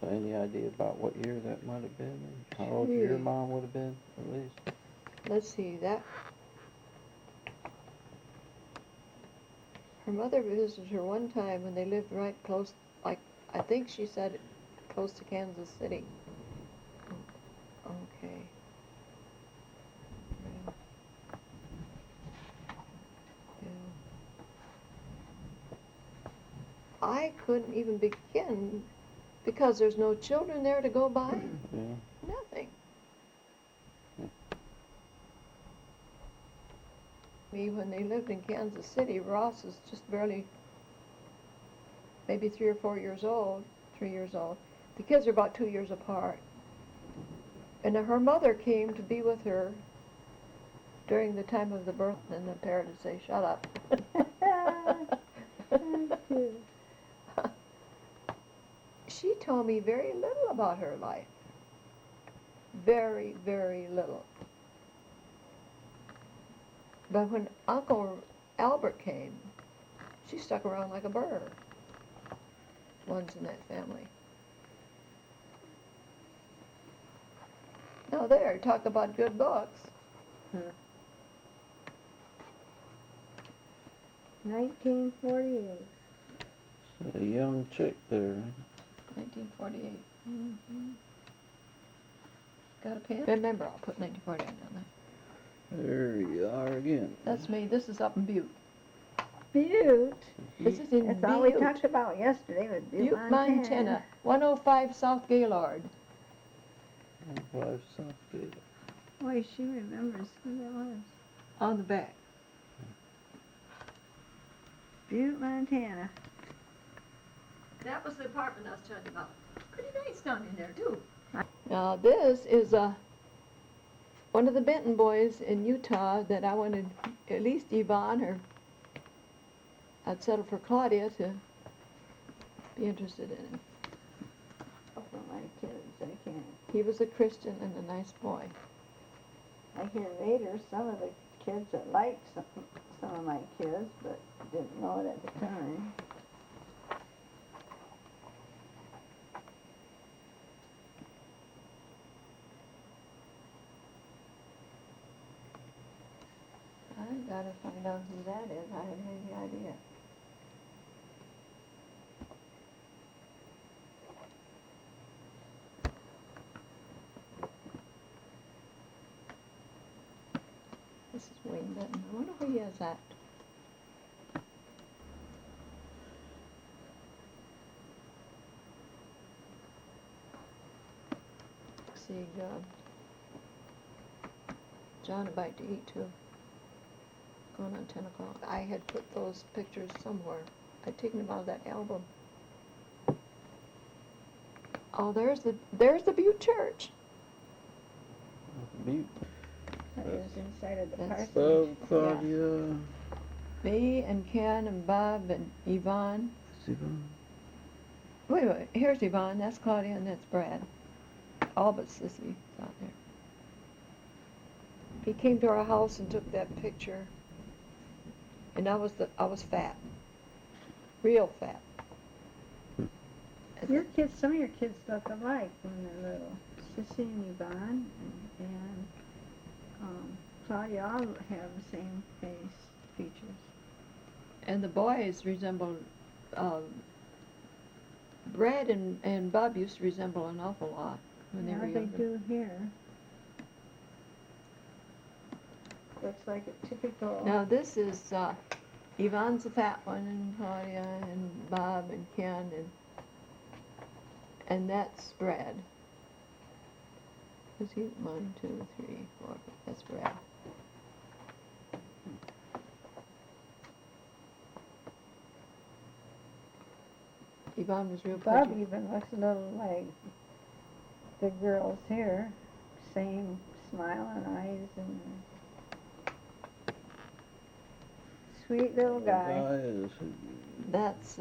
So any idea about what year that might have been? How old your mom would have been, at least? Let's see, that... Her mother visited her one time when they lived right close, like, I think she said close to Kansas City. Okay. Yeah. I couldn't even begin because there's no children there to go by. Yeah. Nothing. Me, when they lived in Kansas City, Ross was just barely maybe 3 or 4 years old, 3 years old. The kids are about 2 years apart. And her mother came to be with her during the time of the birth, and the parent would say, "Shut up." She told me very little about her life. Very, very little. But when Uncle Albert came, she stuck around like a burr. One's in that family. Now there, talk about good books. 1948. A young chick there. 1948. Mm-hmm. Got a pen? Remember, I'll put 1948 on there. There you are again. That's me. This is up in Butte. Butte. This is in That's Butte. all we talked about yesterday was Butte, Butte, Montana. 105 South Gaylord. 5 Southgate. Boy, she remembers who that was. On the back. Butte, Montana. That was the apartment I was telling you about. Pretty nice down in there, too. Now, this is one of the Benton boys in Utah that I wanted, at least Yvonne, or I'd settle for Claudia to be interested in him. For my kids, I can't. He was a Christian and a nice boy. I hear later some of the kids that liked some of my kids, but didn't know it at the time. I gotta find out who that is. I have any idea. This is Wayne Benton. I wonder who he is at. See, John a bite to eat too. Going on 10 o'clock. I had put those pictures somewhere. I'd taken them out of that album. Oh, there's the Butte Church. Butte. That was inside of the That's parsonage. Claudia. Me and Ken and Bob and Yvonne. Sivan. Wait, here's Yvonne, that's Claudia, and that's Brad. All but Sissy is out there. He came to our house and took that picture, and I was fat, real fat. Your kids, some of your kids look alike when they're little. Sissy and Yvonne and Claudia all have the same face features. And the boys resemble, Brad and Bob used to resemble an awful lot when they were They younger. do here. Looks like a typical. Now this is, Yvonne's the fat one, and Claudia, and Bob, and Ken, and that's Brad. Is he 1, 2, 3, 4? That's Brad. Yvonne was real Bob pretty. even looks a little like the girls here. Same smile and eyes and sweet little guy. That's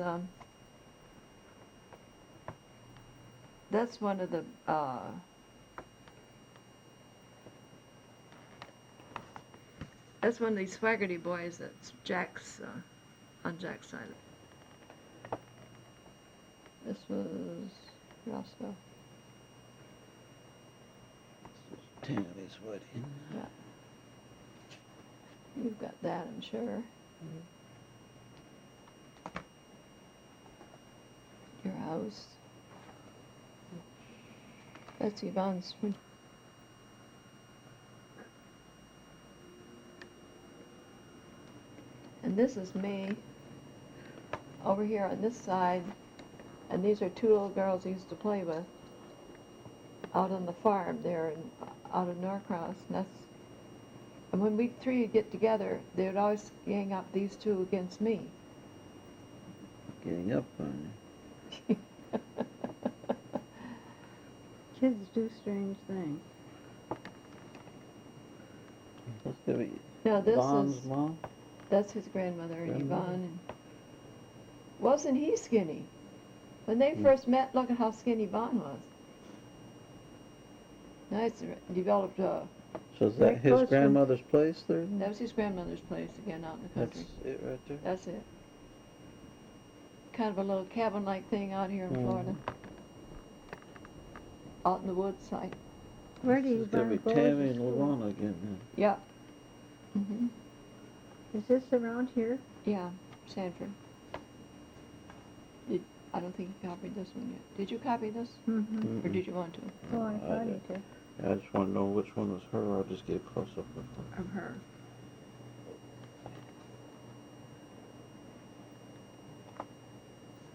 one of the, that's one of these Swaggerty boys that's Jack's, on Jack's side. This was Roscoe. Tammy's wedding. You've got that, I'm sure. Your house. That's Yvonne's. And this is me over here on this side, and these are two little girls I used to play with out on the farm there out of Norcross. And when we three would get together, they would always gang up these two against me. Getting up on you. Kids do strange things. Now this Vaughn's is, mom? that's his grandmother and Grandmother. Yvonne. And wasn't he skinny? When they Hmm. first met, look at how skinny Vaughn was. Nice, developed, So is Very that his close to- grandmother's place there? then? that was his grandmother's place again out in the That's country. it right there? That's it. Kind of a little cabin-like thing out here in Mhm. Florida. Out in the woods site. Where do This you is gonna be go to Tammy and school? Luana again then. Yeah. Mhm. Is this around here? Yeah, Sanford. I don't think you copied this one yet. Did you copy this? Mm-hmm. Or Mm-mm. did you want to? Oh, I thought you did. did. I just wanna know which one was her, I'll just get a close-up of her. Of her.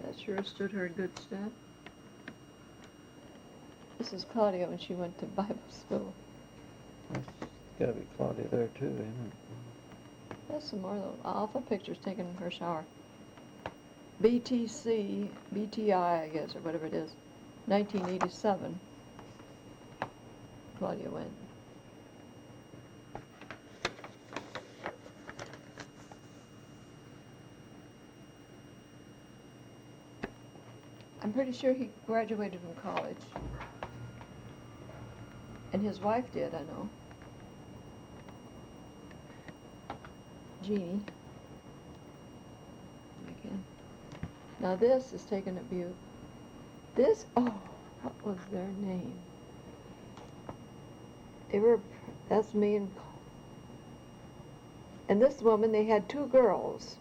That sure stood her in good stead. This is Claudia when she went to Bible school. That's gotta be Claudia there too, ain't it? There's some more though. Awful pictures taken in her shower. BTI, I guess, or whatever it is. 1987. Claudia went. I'm pretty sure he graduated from college. And his wife did, I know. Jeannie. Again. Now this is taken at Butte. This, oh, what was their name? That's me and this woman, they had two girls.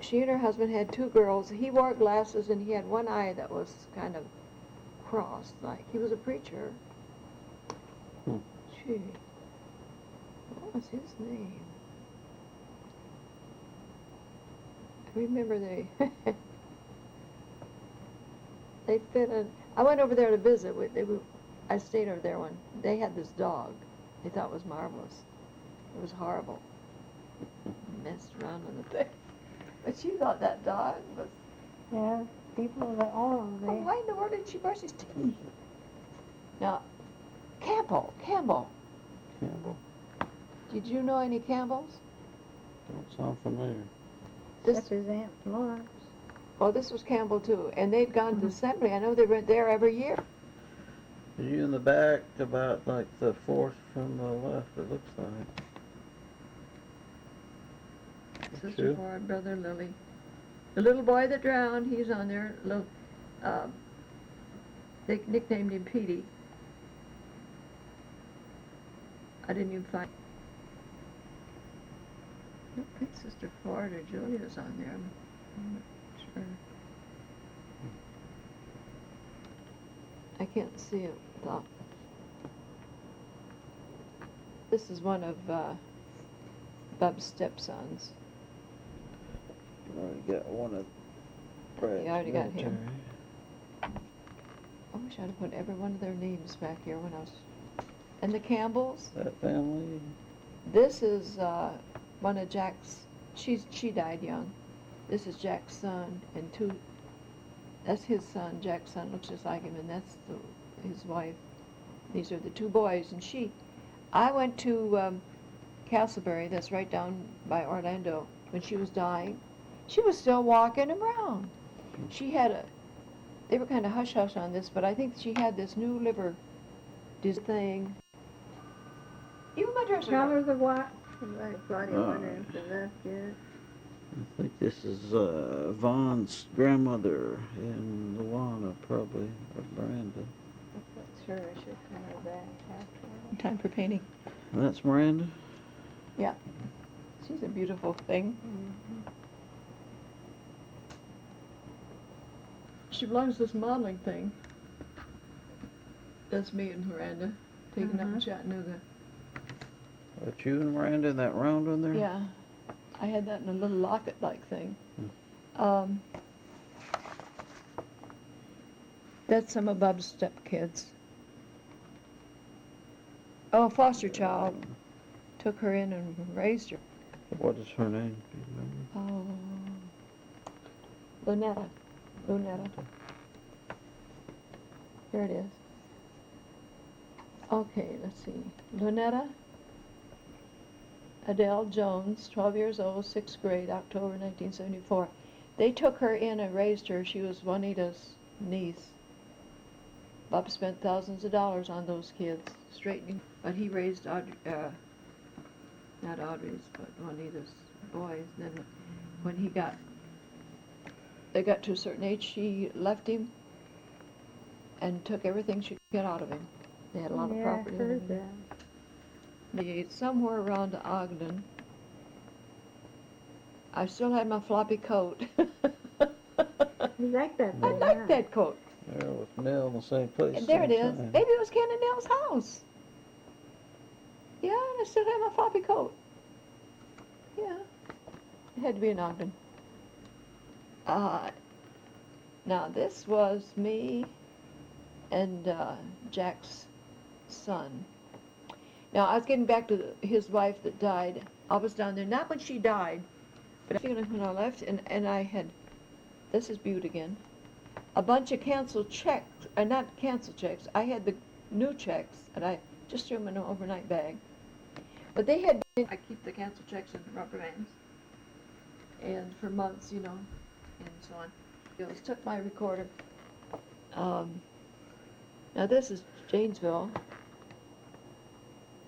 She and her husband had two girls. He wore glasses and he had one eye that was kind of crossed, like he was a preacher. Hmm. Gee, what was his name? I remember they they fit in. I went over there to visit. I stayed over there when they had this dog. They thought it was marvelous. It was horrible. Messed around on the thing. But she thought that dog was. Yeah, people that own Oh, them. why in the world did she brush his teeth? Now, Campbell. Campbell, Did you know any Campbells? don't sound familiar. This, That's his Aunt Florence. oh, this was Campbell too, and they'd gone to Mhm. assembly. I know they went there every year. Are you in the back about like the fourth from the left, it looks like? Sister you? Ford, brother Lily. The little boy that drowned, he's on there. They nicknamed him Petey. I didn't even find. I don't think Sister Ford or Julia's on there. I'm not sure. I can't see it without. This is one of Bub's stepsons. You already got one of Brad's You already got him. military. I wish I'd have put every one of their names back here when I was. And the Campbells. That family, This is one of Jack's. She died young. This is Jack's son and two. That's his son. Jack's son looks just like him, and that's his wife. These are the two boys, and she. I went to Castleberry. That's right down by Orlando. When she was dying, she was still walking around. She had a. They were kind of hush hush on this, but I think she had this new liver thing. Even my dresser. Tell her the what? Right, Claudia Oh. went in to left yet. I think this is Vaughn's grandmother and Luana probably, or Miranda. I'm not sure, I should come her back after. Time for painting. And that's Miranda? She's a beautiful thing. Mm-hmm. She belongs to this modeling thing. That's me and Miranda taking up in Mhm. Chattanooga. That you and Miranda in that round one there? Yeah, I had that in a little locket-like thing. Hmm. That's some of Bub's stepkids. Oh, foster child. Took her in and raised her. What is her name? Do you remember? Oh, Lunetta. Here it is. Okay, let's see. Lunetta, Adele Jones, 12 years old, 6th grade, October 1974. They took her in and raised her. She was Juanita's niece. Bob spent thousands of dollars on those kids, straightening. But he raised not Audrey's, but Juanita's boys. And then when they got to a certain age, she left him and took everything she could get out of him. They had a lot of property. I heard that. Somewhere around Ogden. I still had my floppy coat. You like that I bit, like huh? that coat. There with Nell in the same place. And there it same is. time. Maybe it was Ken and Nell's house. Yeah, and I still have my floppy coat. Yeah. It had to be in Ogden. Now this was me and Jack's son. Now I was getting back to his wife that died. I was down there, not when she died, but when I left, and I had, this is Butte again, a bunch of canceled checks, not canceled checks, I had the new checks, and I just threw them in an overnight bag. But they had, I keep the canceled checks in rubber bands, and for months, and so on. I just took my recorder. Now this is Janesville.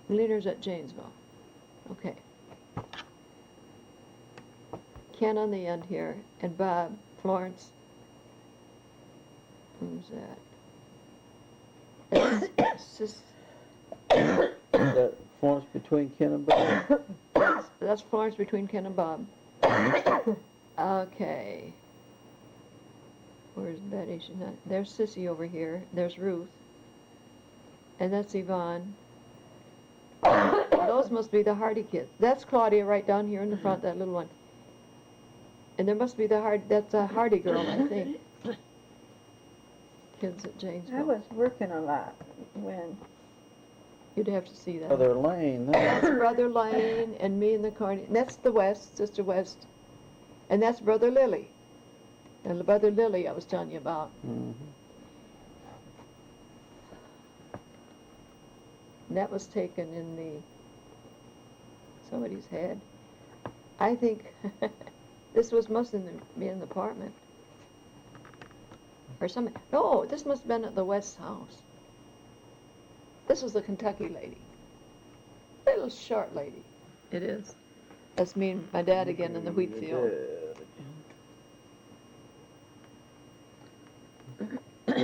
Leaders at Janesville. Okay. Ken on the end here, and Bob, Florence. Who's that? That Florence between Ken and Bob. That's Florence between Ken and Bob. Okay. Where's Betty? She's not. There's Sissy over here. There's Ruth. And that's Yvonne. Those must be the Hardy kids. That's Claudia right down here in the front, that little one. And there must be that's a Hardy girl, I think. Kids at Janesville. I was working a lot when. You'd have to see that. Brother Lane. That's Brother Lane and me and the Carney. And that's the West, Sister West. And that's Brother Lily. And Brother Lily I was telling you about. Mm-hmm. And that was taken in somebody's head. I think this must be in the apartment. Or something. No, this must have been at the West house. This was the Kentucky lady. Little short lady. It is. That's me and my dad again in the wheat field. Is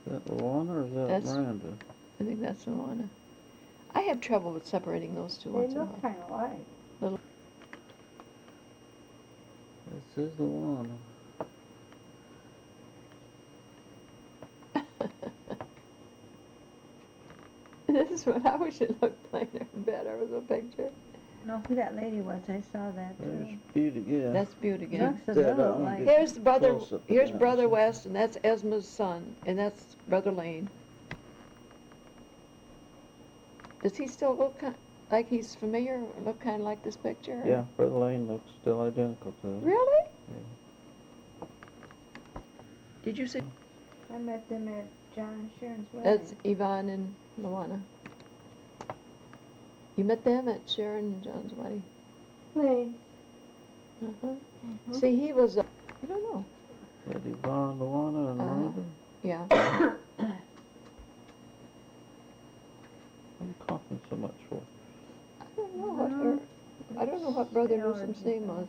that Luana or is that That's- Miranda? I think that's Luana. I have trouble with separating those two They once in a look while. kind of alike. This is Luana. This is what I wish it looked plainer and better with a picture. Know who that lady was? I saw that There's too. Beauty, yeah. That's Butte again. Looks a Yeah, that little one like. gets- Here's Close up Here's down, Brother see? West, and that's Esma's son, and that's Brother Lane. Does he still look like he's familiar? Look kind of like this picture? Yeah, Brother Lane looks still identical to him. Really? Yeah. Did you see? I met them at John and Sharon's wedding. That's Yvonne and Luana. You met them at Sharon and John's wedding. Lane. Uh-huh. See, he was. I don't know. That Yvonne, Luana, and Miranda. Yeah. I'm coughing so much for. I don't know what her. I don't know what Brother Newsom's name was.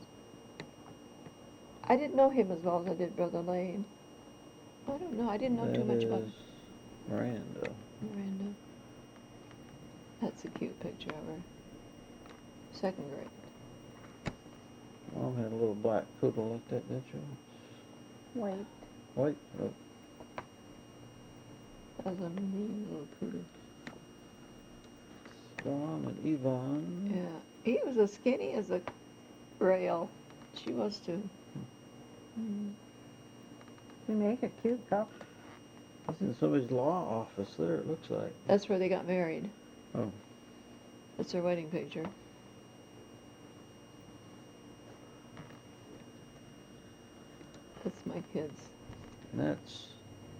I didn't know him as well as I did Brother Lane. I don't know. I didn't know too much about That is Miranda. Miranda. That's a cute picture of her. 2nd grade. Mom had a little black poodle like that, didn't you? Wait. White? Oh, That was a mean little poodle. Swan and Yvonne. Yeah. He was as skinny as a rail. She was too. Mm. You make a cute couple. It's in somebody's law office there, it looks like. That's where they got married. Oh. That's their wedding picture. That's my kids. And that's.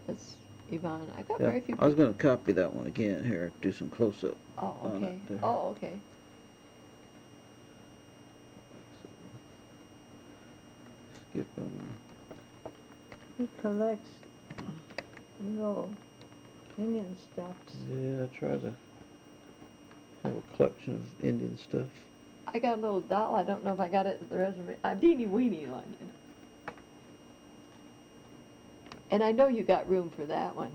That's Yvonne. I got Yeah, very few I was going to copy that one again here, do some close up. Oh, on okay. it there. Oh, okay. skip them. He collects little Indian stuff. Yeah, I try to have a collection of Indian stuff. I got a little doll, I don't know if I got it at the reservation, I'm teeny weeny on, you know. And I know you got room for that one.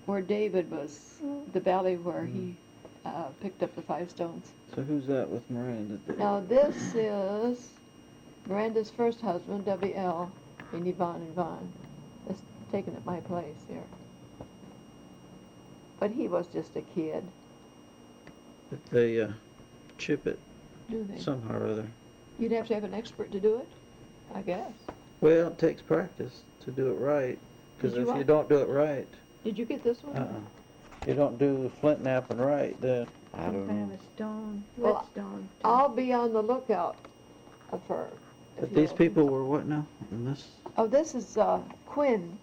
Where David was, the valley where he picked up the 5 stones. So who's that with Miranda there? Now this is Miranda's first husband, W.L., and Yvonne and Vaughn. That's taken at my place here. But he was just a kid, But they chip it do they? somehow or other. You'd have to have an expert to do it, I guess. Well, it takes practice to do it right. Because Did you if you what? don't do it right, Did you get this one? you don't do flint napping right, then I Some don't kind know. of a stone, Well, whetstone. too. I'll be on the lookout for. But these people were what now? In this Oh, this is Quinn.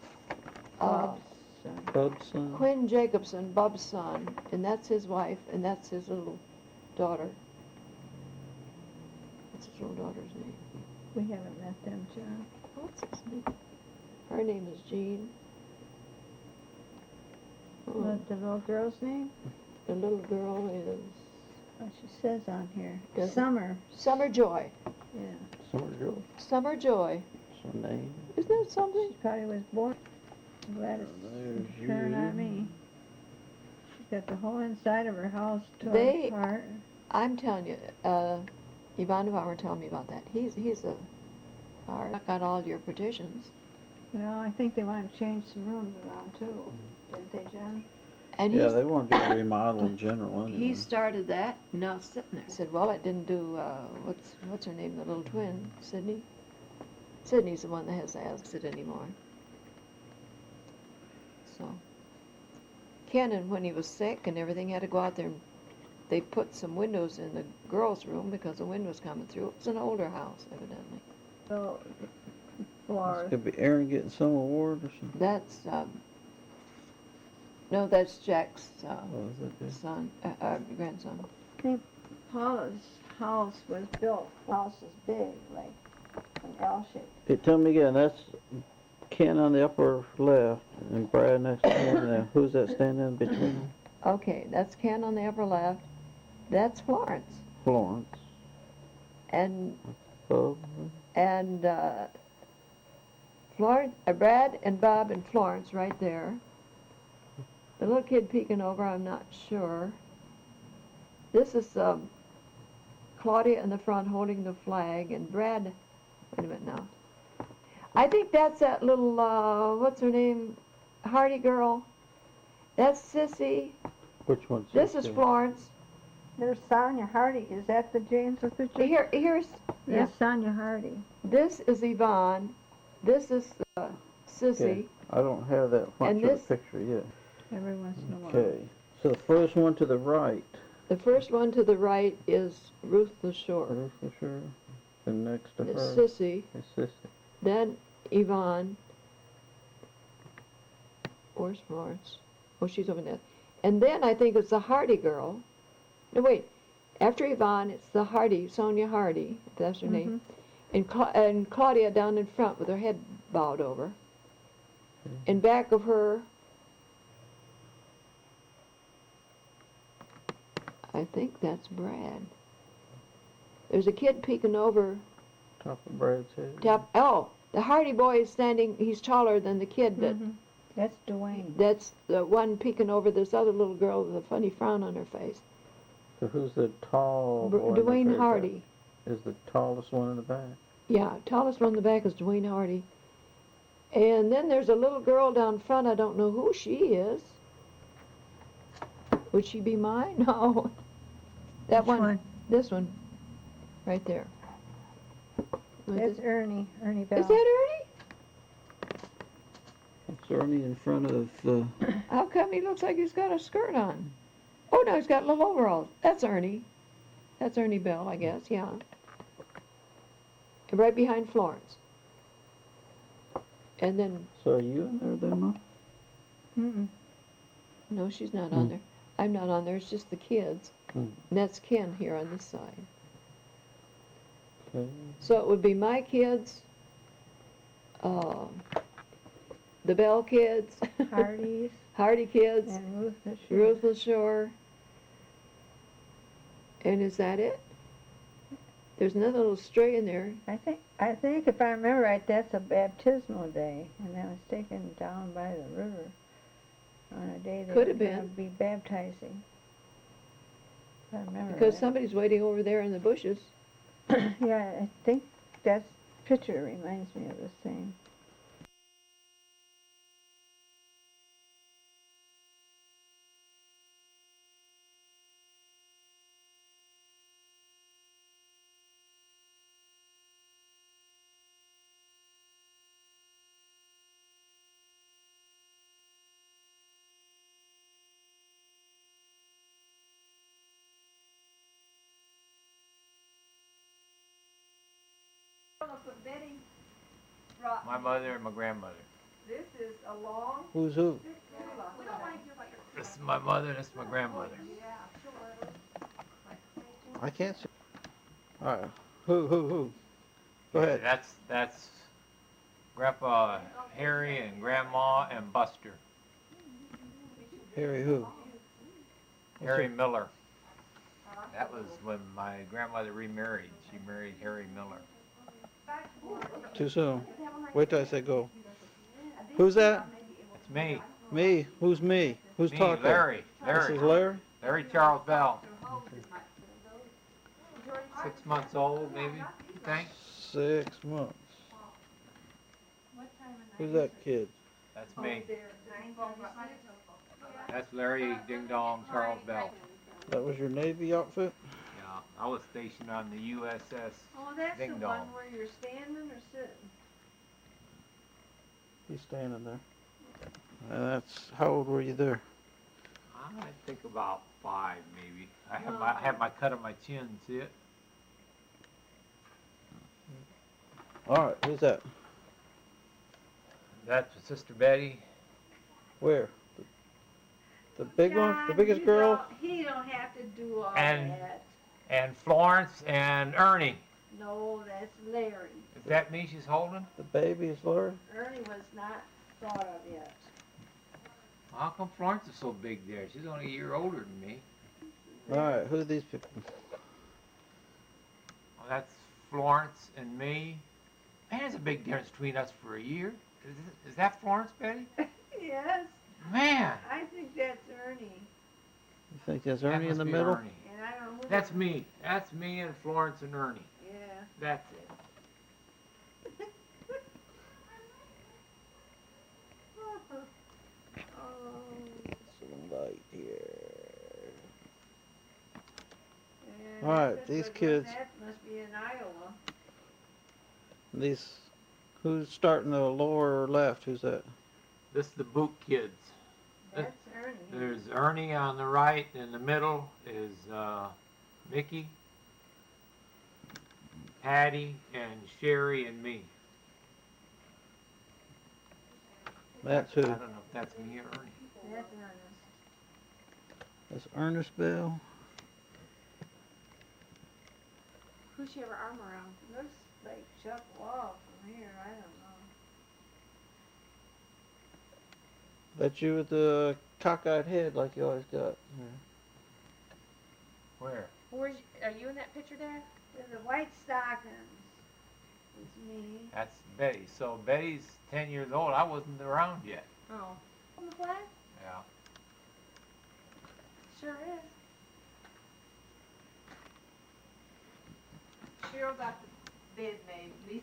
Bob's son. Bub's son? Quinn Jacobson, Bub's son, and that's his wife, and that's his little daughter. What's his little daughter's name? We haven't met them, John. What's his name? Her name is Jean. Oh, What, the little girl's name? the little girl is Oh, she says on here. Does it? Summer. Summer Joy. Yeah. Summer girl. Summer Joy. What's her name? Isn't that something? She probably was born. Glad There's it's turned on you. me. She's got the whole inside of her house torn They- apart. I'm telling you, Yvonne and Vaughn were telling me about that. He's a I got all your petitions. Well, I think they want to change some rooms around too, didn't they, John? And Yeah, he's, they want to do a remodel in general anyway. he started that, and now it's sitting there. I said, well, it didn't do, what's her name, the little twin, Sydney? Sydney's the one that has acid anymore. So, Ken, when he was sick and everything, had to go out there and they put some windows in the girls' room because the wind was coming through. It was an older house, evidently. So, This floors. could be Aaron getting some award or something. That's, no, that's Jack's, Oh, is that good? son, grandson. Paula's house was built, house is big, like an L shape. Hey, tell me again, that's Ken on the upper left and Brad next to him. Now, who's that standing in between them? Okay, that's Ken on the upper left. That's Florence. Florence. And Bub. Florence, Brad and Bob and Florence right there. The little kid peeking over, I'm not sure. This is Claudia in the front holding the flag, and Brad, wait a minute now. I think that's that little, what's her name, Hardy girl. That's Sissy. Which one's This is Florence. There's Sonia Hardy, is that the James with picture? Here's, There's Sonia Hardy. this is Yvonne. This is Sissy. Okay. I don't have that And much of this- a picture yet. Every once in a while. Okay. So the first one to the right. The first one to the right is Ruth LaShore. Ruth LaSure. And next to It's her Sissy. is Sissy. Then Yvonne. Where's Florence? Oh, she's over there. And then I think it's the Hardy girl. No, wait. After Yvonne, it's the Hardy, Sonia Hardy, if that's her name. And, and Claudia down in front with her head bowed over. In back of her, I think that's Brad. There's a kid peeking over Top of Brad's head. top. Oh, the Hardy boy is standing. He's taller than the kid. That's Dwayne. That's the one peeking over this other little girl with a funny frown on her face. So who's the tall boy in the Dwayne very Hardy. back? Is the tallest one in the back. Yeah, tallest one in the back is Dwayne Hardy. And then there's a little girl down front. I don't know who she is. Would she be mine? No. That Which one. This one. Right there. That's Ernie Bell. Is that Ernie? It's Ernie in front of the... How come he looks like he's got a skirt on? Oh, no, he's got little overalls. That's Ernie. That's Ernie Bell, I guess, yeah. And right behind Florence. And then, So are you in there then, Ma? Mm-mm. no, she's not on there. I'm not on there, it's just the kids. Hmm. And that's Ken here on this side. Okay. So it would be my kids, uh, the Bell kids, Hardee's Hardy kids, and Ruth the Ruth LaShore, and is that it? There's another little stray in there. I think if I remember right, that's a baptismal day, and that was taken down by the river on a day they Could were have going to been. be baptizing. If I remember Because right. somebody's waiting over there in the bushes. Yeah, I think that picture reminds me of the same. My mother and my grandmother. This is a long. Who's who? This is my mother, this is my grandmother. I can't see. All right. Who? Go ahead. That's Grandpa Harry and Grandma and Buster. Harry who? Harry Miller. That was when my grandmother remarried. She married Harry Miller. Too soon. Wait till I say go. Who's that? It's me. Me. Who's me? Who's Me, talking? Larry. This is Larry? Larry Charles Bell. 6 months old, maybe, you think? 6 months. Who's that kid? That's me. That's Larry Ding Dong Charles Bell. That was your Navy outfit? Yeah, I was stationed on the USS. Oh, that's the Ding one dong. where you're standing or sitting? He's standing there. And that's, how old were you there? I think about 5, maybe. I have my cut on my chin, see it? All right, who's that? That's Sister Betty. Where? The big one? The John, biggest you girl? He don't have to do all And- that. And Florence and Ernie. No, that's Larry. Is that me she's holding? The baby is Larry? Ernie was not thought of yet. How come Florence is so big there? She's only a year older than me. All right, who are these people? Well, that's Florence and me. Man, there's a big difference between us for a year. Is that Florence, Betty? Yes, Man! I think that's Ernie. You think that's that Ernie in must the be middle? Ernie. And I don't know who. That's me. That's me and Florence and Ernie. Yeah. That's it. Oh, Some light here. yeah, All right, that's these what- kids- That must be in Iowa. These, who's starting the lower left? Who's that? This is the Boot Kids. That's Ernie. There's Ernie on the right. In the middle is Mickey, Patty, and Sherry and me. That's I who? don't know if that's me or Ernie. That's Ernest. That's Ernest Bell. Who's she have her arm around? Looks like Chuck Wall from here, I don't know. That's you with the cockeyed head like you always got. Where? Are you in that picture there? There's the white stockings. It's me. That's Betty. So Betty's 10 years old. I wasn't around yet. Oh. On the flag? Yeah. Sure is. Cheryl got the bed made.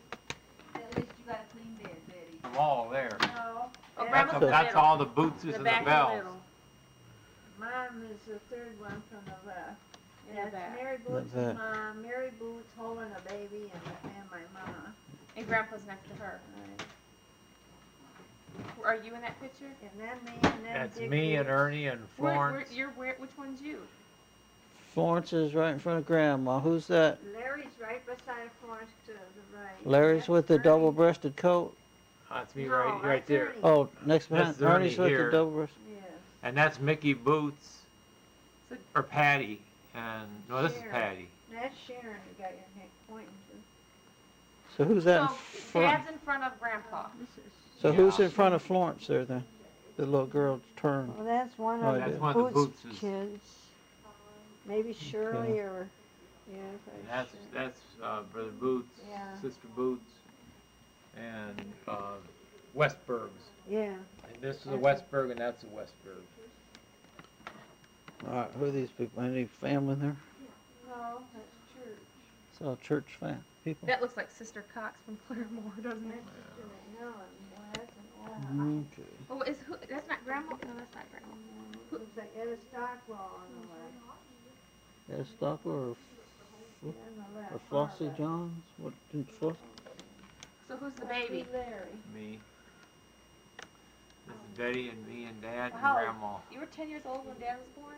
At least you got a clean bed, Betty. I'm all there. No. Oh, that's- Grandma's the That's middle. all the bootses The and the back bells. and the middle. Mom is the third one from the left. In the That's back. Mary Boots' back. mom. Mary Boots holding a baby and my mama. And Grandpa's next to her. Right. Are you in that picture? And then me and then That's Dick me and Boots. Ernie and Florence. Which one's you? Florence is right in front of Grandma. Who's that? Larry's right beside Florence to the right. Larry's That's with the Ernie. double-breasted coat. That's me No, right that's there. Ernie. Oh, next behind. That's Ernie Ernie's with here. the double-breasted. Yes. And that's Mickey Boots So- or Patty. and, no, this is Sharon. Patty. That's Sharon you got your neck pointing to. So who's that in So front? Dad's in front of Grandpa. So who's Yeah. in front of Florence there then? The little girl turned. Well, that's one Oh, of that's the one of the Boots Bootses. kids. Maybe Shirley or, yeah, probably And that's, Shirley. that's, Brother Boots, Yeah. Sister Boots, and, Westbergs. Yeah. And this is a Westberg and that's a Westberg. All right, who are these people? Any family there? No, that's church. It's all church fan people. That looks like Sister Cox from Claremore, doesn't it? No, boy, that's an old. Okay. Oh, that's not Grandma? No, that's not Grandma. Looks like Etta Stockwell on the left. Is Stockwell or, On the left. or Flossie left. Johns? What did Floss? So who's the baby? Larry. Me. This is Betty and me and Dad and How old? Grandma. You were 10 years old when Dad was born?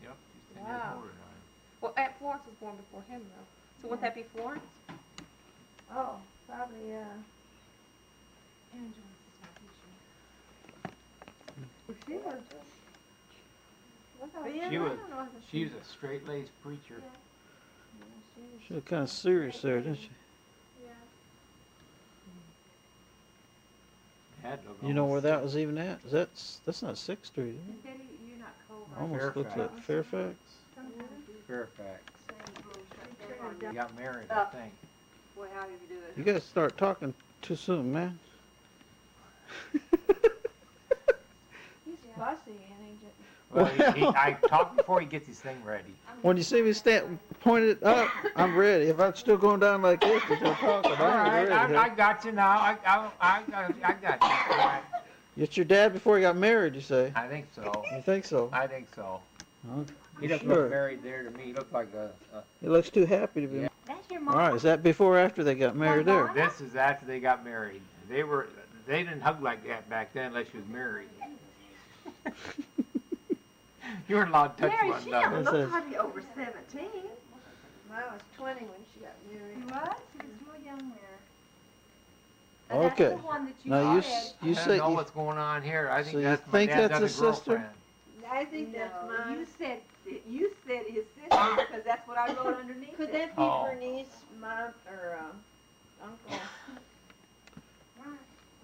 Yep, she's 10 years Wow. older than I am. Well, Aunt Florence was born before him, though. So wouldn't that be Florence? Oh, probably, She was. She was, she was a straight-laced preacher. She was kind of serious there, didn't she? Dad looked You know where almost that was even at? That's not 6th Street, is it? Betty, you're not cold, Almost looks like Fairfax. Fairfax. Yeah. He got married, I think. Boy, how you do it. You guys start talking too soon, man. He's fussy and he just. Well, I talked before he gets his thing ready. When you see me stand pointed up, I'm ready. If I'm still going down like this, you're talking. All right, I got you now. I got you. All right. It's your dad before he got married, you say? I think so. You think so? I think so. Okay. He doesn't Sure. look married there to me. He looks like a He looks too happy to be. Yeah. That's your All mom? right, is that before or after they got married there? This is after they got married. They didn't hug like that back then unless you was married. You weren't allowed to touch Mary, one she another. don't That's look it. hardly over 17. I was 20 when she got married. What? She was real young there. Okay. That's the one that you Now you said. you I don't say know you, what's going on here. I think So you that's my think dad's that's other his sister? girlfriend. I think that's mine. You said his sister because that's what I wrote underneath Could it. that be Oh. Bernice, mom, or, Uncle?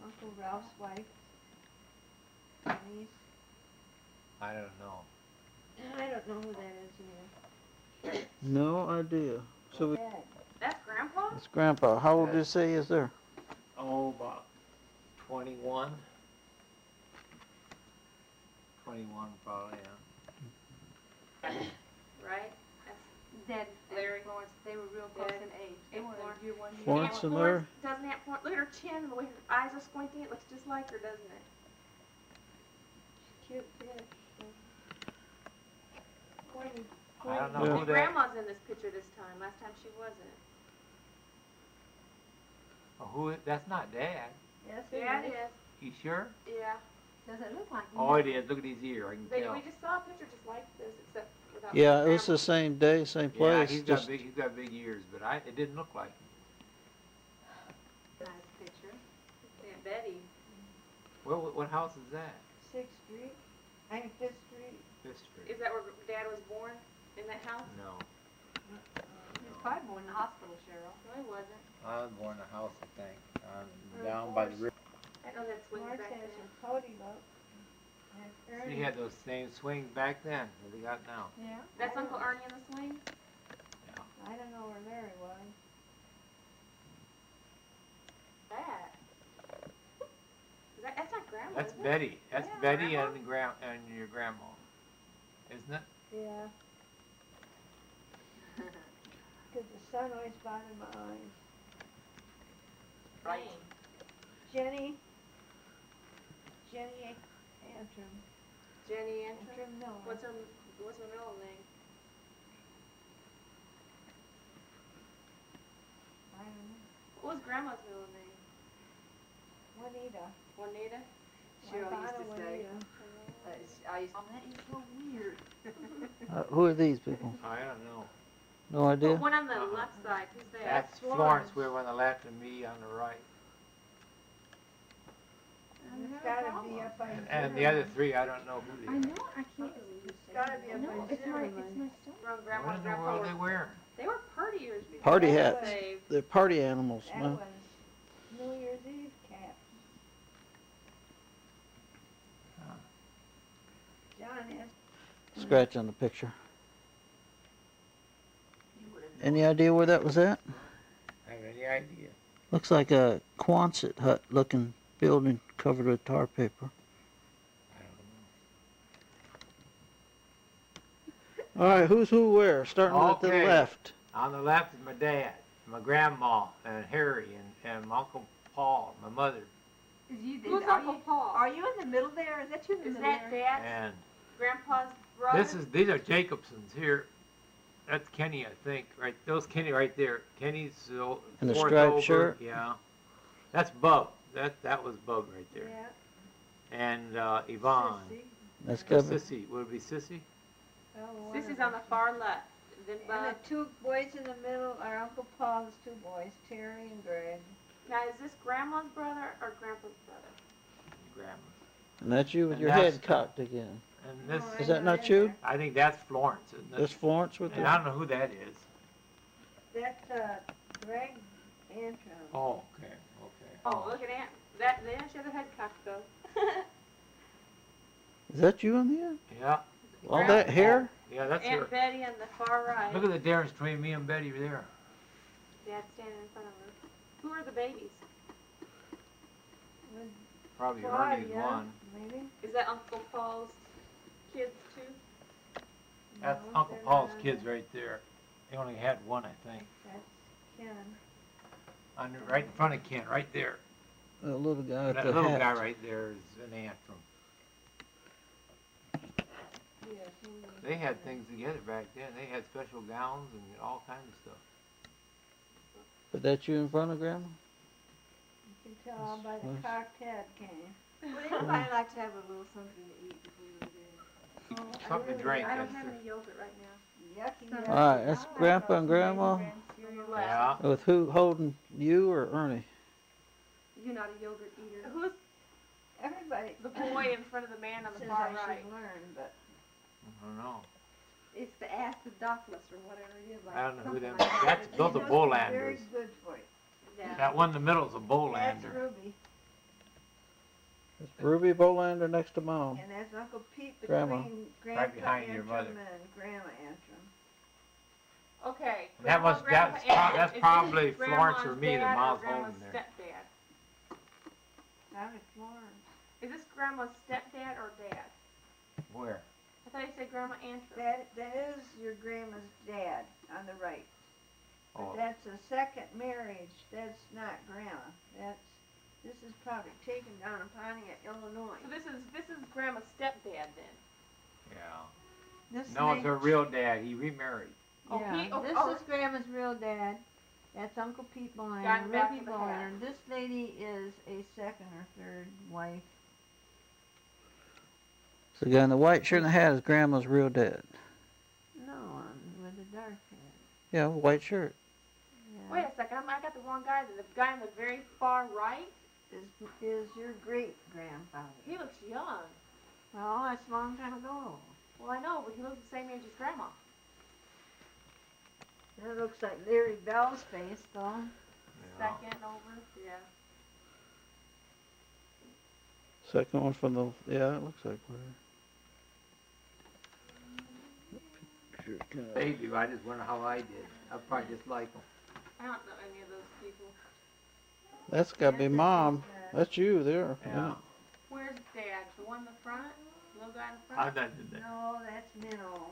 Uncle Ralph's wife? Bernice? I don't know. I don't know who that is either. no idea. So we, Dad. That's Grandpa? it's Grandpa. How old did you say he is there? Oh, about 21. 21 probably, yeah. Right? That's Dad, Larry, Florence. They were real close in age. They were year one. Florence and Larry? Doesn't Aunt Florence, look at her chin and the way her eyes are squinting. It looks just like her, doesn't it? Cute fish. Pointy. I don't know Yeah. who And that. Grandma's in this picture this time. Last time she wasn't. Oh, that's not Dad. Yes, Yeah, it is. You sure? Yeah. Does it look like Oh, it is. Look at his ear. I can tell. We just saw a picture just like this, except without Yeah, it was Grandma. the same day, same Yeah, place. he's just got big ears, but it didn't look like him. Nice picture. Aunt Betty. Well, what house is that? 6th Street, I mean 5th Street. Fifth Street. Is that where Dad was born? In that house? No, He was probably born in the hospital, Cheryl. No, he wasn't. I was born in a house, I think, Or down by the Forest. river. I know that swings Mark back has there. her Cody look. And Ernie. He had those same swings back then that we got now. Yeah. That's Uncle Ernie in the swing? I don't know where Larry was. That's not Grandma, That's is it? Betty. That's Yeah, Betty Grandma. and your grandma, isn't it? Yeah. Because the sun always bothered my eyes. Right. Jenny Antrim. Jenny Antrim? Antrim Miller. What's her middle name? I don't know. What was Grandma's middle name? Juanita. Juanita? Cheryl used to say. I used to, oh, that is so weird. who are these people? I don't know. No idea. One on the left side, who's that? That's Florence. We're on the left and me on the right. It's gotta be up by And the other three, I don't know who they are. I can't. gotta be a No, it's my son. From grandma What and in the grandpa world are were, they wearing? they were partiers before Party they were hats. saved. They're party animals, That man. was New Year's Eve caps. Huh. John has Scratch on the picture. Any idea where that was at? I have any idea? Looks like a Quonset hut looking building covered with tar paper. I don't know. All right, who's who where? Starting at the Okay. left. On the left is my dad, my grandma, and Harry, and my Uncle Paul, my mother, Who's Uncle Paul? Are you in the middle there? Is that you in the Is middle that there? Dad's, and grandpa's brother? these are Jacobsons here. That's Kenny, I think. Right, those Kenny right there. Kenny's In the fourth striped over. shirt? Yeah, that's Bub. That was Bub right there. Yeah. And Yvonne. Sissy. That's Or good. Sissy. Would it be Sissy? Oh, one This of is on the them. far left. Then And Bob. the two boys in the middle are Uncle Paul's two boys, Terry and Greg. Now, is this grandma's brother or grandpa's brother? Grandma. And that's you with And your that's head cocked again. And this, No, Is that I'm not in you? there. I think that's Florence, isn't it? That's Florence with And the. I don't know who that is. That's Greg Antrim. Oh, okay. Oh, look at Aunt. That then she had her head cocked though. Is that you on the end? Yeah. All that hair? Yeah, that's her. Aunt Betty on the far right. Look at the difference between me and Betty there. Dad standing in front of her. Who are the babies? Probably Claudia, Ernie's one. maybe? Is that Uncle Paul's kids too? That's No, Uncle they're Paul's not on kids there. right there. He only had one, I think. That's Ken. Right in front of Ken, right there. The little guy with That the little hat. guy right there is an Antrim. Yes, They had things together back then. They had special gowns and all kinds of stuff. But that's you in front of Grandma? You can tell by the That's- cocked head, can you? Would anybody like to have a little something to eat before we go to bed? Something to drink. I don't that's have there. any yogurt right now. Yucky. All right, that's Grandpa and Grandma. Yeah. With who holding you or Ernie? You're not a yogurt eater. Who's Everybody. The boy in front of the man on the Says far I should right. learn, but I don't know. it's the acidophilus or whatever it is. Like I don't know who something them. like that. That's those they are must be very Bolanders. good for you. Yeah. That one in the middle is a That's Bolander. Ruby, It's Ruby Bolander next to Mom. and that's Uncle Pete Grandma. between Grandpa behind your Antrim mother. and Grandma Antrim. Okay. That was Grandma, that's Grandpa, pro- that's is this probably Florence or grandma's me that dad Mom's grandma's holding there. Stepdad? Probably Florence. Is this grandma's stepdad or dad? Where? I thought you said Grandma Antrim. That is your grandma's dad on the right. But Oh, that's a second marriage. That's not grandma. This is probably taken down in Pontiac, Illinois. So this is Grandma's stepdad then. yeah. This No, it's lady- her real dad. He remarried. Oh, yeah, Pete- oh, this oh. is Grandma's real dad. That's Uncle Pete Guy in Bolander, the back Ruby with the hat. Bolander. This lady is a second or third wife. So the guy in the white shirt and the hat is Grandma's real dad. No, with a dark head. Yeah, white shirt. Yeah. Wait a second, I got the wrong guy. The guy on the very far right, Is your great grandfather? he looks young. Well, that's a long time ago. Well, I know, but he looks the same age as Grandma. That looks like Larry Bell's face, though. Yeah. Second over, yeah. Second one from the, yeah, it looks like where. They do. I just wonder how I did. I probably just like them. I don't know any of those people. That's gotta be Mom. That's you there. Yeah. Where's Dad? The one in the front? The little guy in the I front? did that. No, that's Minnow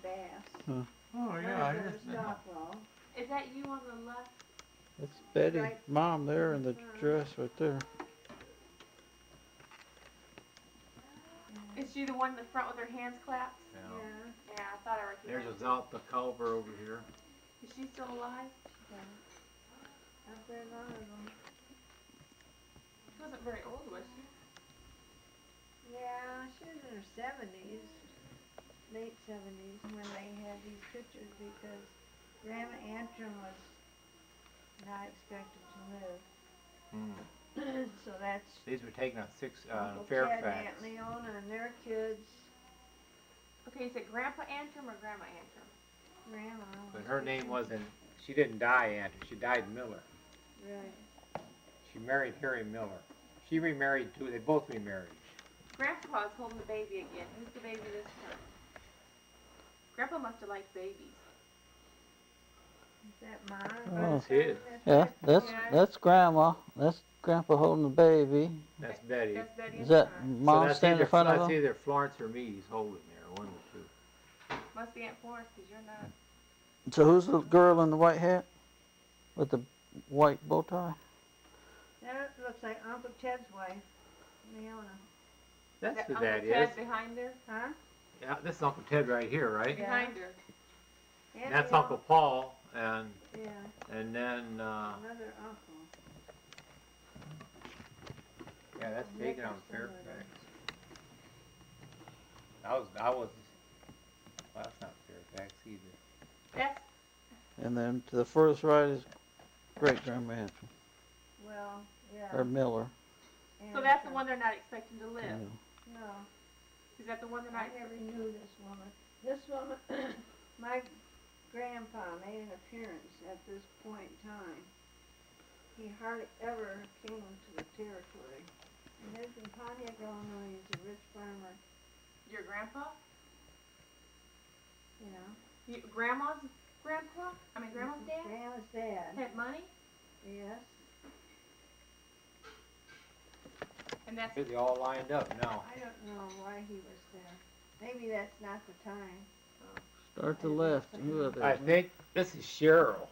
Bass. Oh yeah, I just know. Stockwell. Is that you on the left? That's Betty, Right. Mom there in the dress right there. Is she the one in the front with her hands clapped? Yeah. Yeah. Yeah, I thought I There's recognized a Zalta Culver over here. her. Is she still alive? I've been on them. She wasn't very old, was she? Yeah, she was in her 70s, late 70s, when they had these pictures because Grandma Antrim was not expected to live. So that's These were taken on Uncle Ted and Fairfax. Aunt Leona and their kids. Okay, is it Grandpa Antrim or Grandma Antrim? Grandma. But her name wasn't, she didn't die Antrim, she died Miller. Right. She married Harry Miller. She remarried too, they both remarried. Grandpa's holding the baby again. Who's the baby this time? Grandpa must have liked babies. Is that mine? Oh. That's his. Yeah, that's Yeah. Grandma. That's Grandpa holding the baby. That's Betty. That's Betty Is and that John. Mom that's standing in either, front of that's him? either Florence or me he's holding there, one of the two. Must be Aunt Florence, because you're not. So who's the girl in the white hat with the white bow tie? That looks like Uncle Ted's wife, Leona. That's That who Uncle that Ted is. behind her? Huh? Yeah, this is Uncle Ted right here, right? Yeah. Behind her. And that's Uncle Paul, Yeah, and then, another uncle. yeah, that's Nick taken on is somewhere Fairfax. Well, that's not Fairfax either. That's, And then to the furthest right is Great Grandma Antrim, Well, yeah. or Miller. so that's the one they're not expecting to live. Yeah. No, Is that the one they're I not? never knew this woman. This woman, my grandpa made an appearance at this point in time. He hardly ever came to the territory. He lives in Pontiac, Illinois. He's a rich farmer, Your grandpa? you know. Grandma's grandpa? I mean, grandma's dad? Grandma's dad, Had money? yes. And that's, They all lined up now. I don't know why he was there. Maybe that's not the time. Start to the left. Whoever I that is. think this is Cheryl,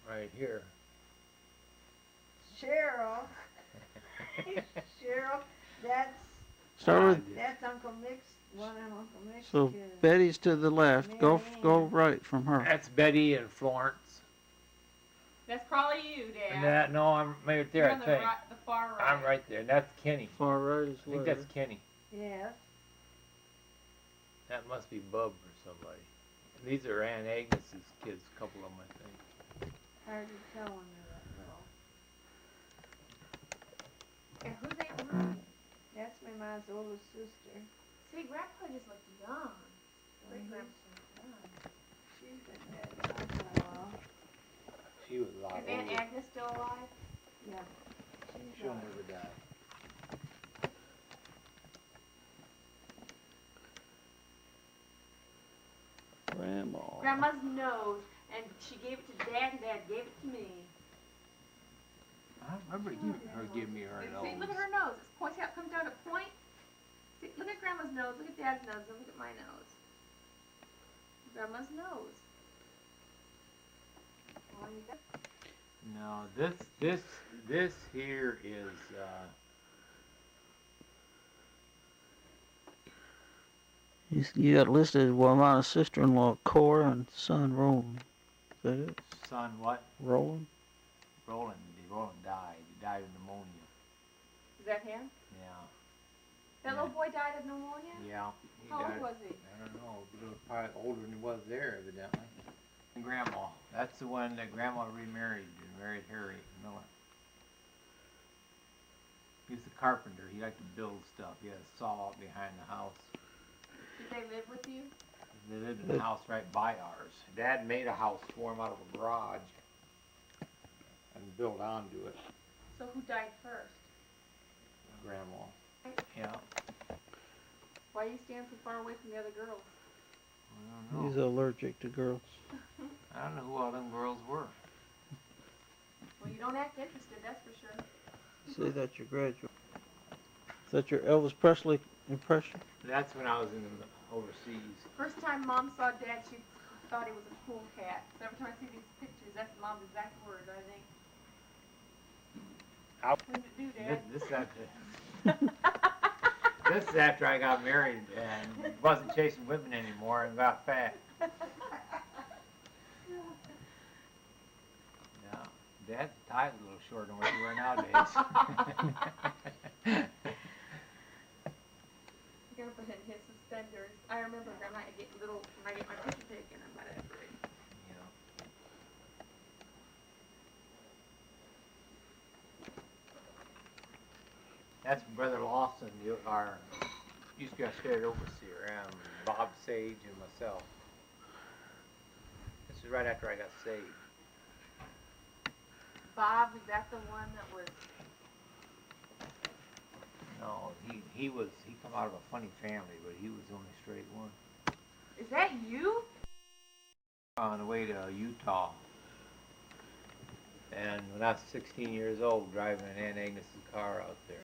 right here. Cheryl, Cheryl, Start with, that's Uncle Mick's, one of Uncle Mick's so kids. Betty's to the left. Go Marianne. right from her. That's Betty and Florence. that's probably you, And Dad. that, no, I'm right there, You're I on the think. right, the far right. I'm right there, and that's Kenny. Far right is I think Larry. that's Kenny. Yes, That must be Bub or somebody. And these are Aunt Agnes's kids, a couple of them, I think. hard to tell when you're that little. And who's Aunt Ruth? That's my mom's oldest sister. See, Grandpa just looked young. Great Mhm. grandpa. She's been dead now for a while. She was a lot Is Aunt older. Agnes still alive? Yeah. She's She'll never die. Grandma. Grandma's nose, and she gave it to Dad, and Dad gave it to me. I remember her giving me her See, look at nose. her nose. It's points out, comes down to point. See, look at Grandma's nose, look at Dad's nose, and look at my nose. Grandma's nose. Well, you got No, this here is, You got listed Wamana's sister-in-law Cora and son Roland. Is that it? son what? Roland? Roland died. He died of pneumonia. Is that him? Yeah. That little boy died of pneumonia? Yeah. He How old died. was he? I don't know, but he was probably older than he was there, evidently. And Grandma, that's the one that Grandma remarried and married Harry Miller. He was a carpenter. He liked to build stuff. He had a saw out behind the house. Did they live with you? They lived in a house right by ours. Dad made a house for him out of a garage and built onto it. So who died first? Grandma. Yeah. Why are you standing so far away from the other girls? I don't He's know. allergic to girls. I don't know who all them girls were. Well, you don't act interested, that's for sure. Say that's your graduate. Is that your Elvis Presley impression? That's when I was in the overseas. First time Mom saw Dad, she thought he was a cool cat. So every time I see these pictures, that's Mom's exact words, I think. Out. What did it do, Dad? This is after I got married and wasn't chasing women anymore and got fat. Yeah, Dad's tie's a little shorter than what you wear nowadays. Grandpa had his suspenders. I remember Grandma I get little when I get my picture taken. I'm not afraid. Yeah. That's Brother Lawson, She's got shared overseer, Bob Sage and myself. This is right after I got saved. Bob, is that the one that was? No, he come out of a funny family, but he was the only straight one. Is that you? On the way to Utah. And when I was 16 years old, driving Aunt Agnes's car out there.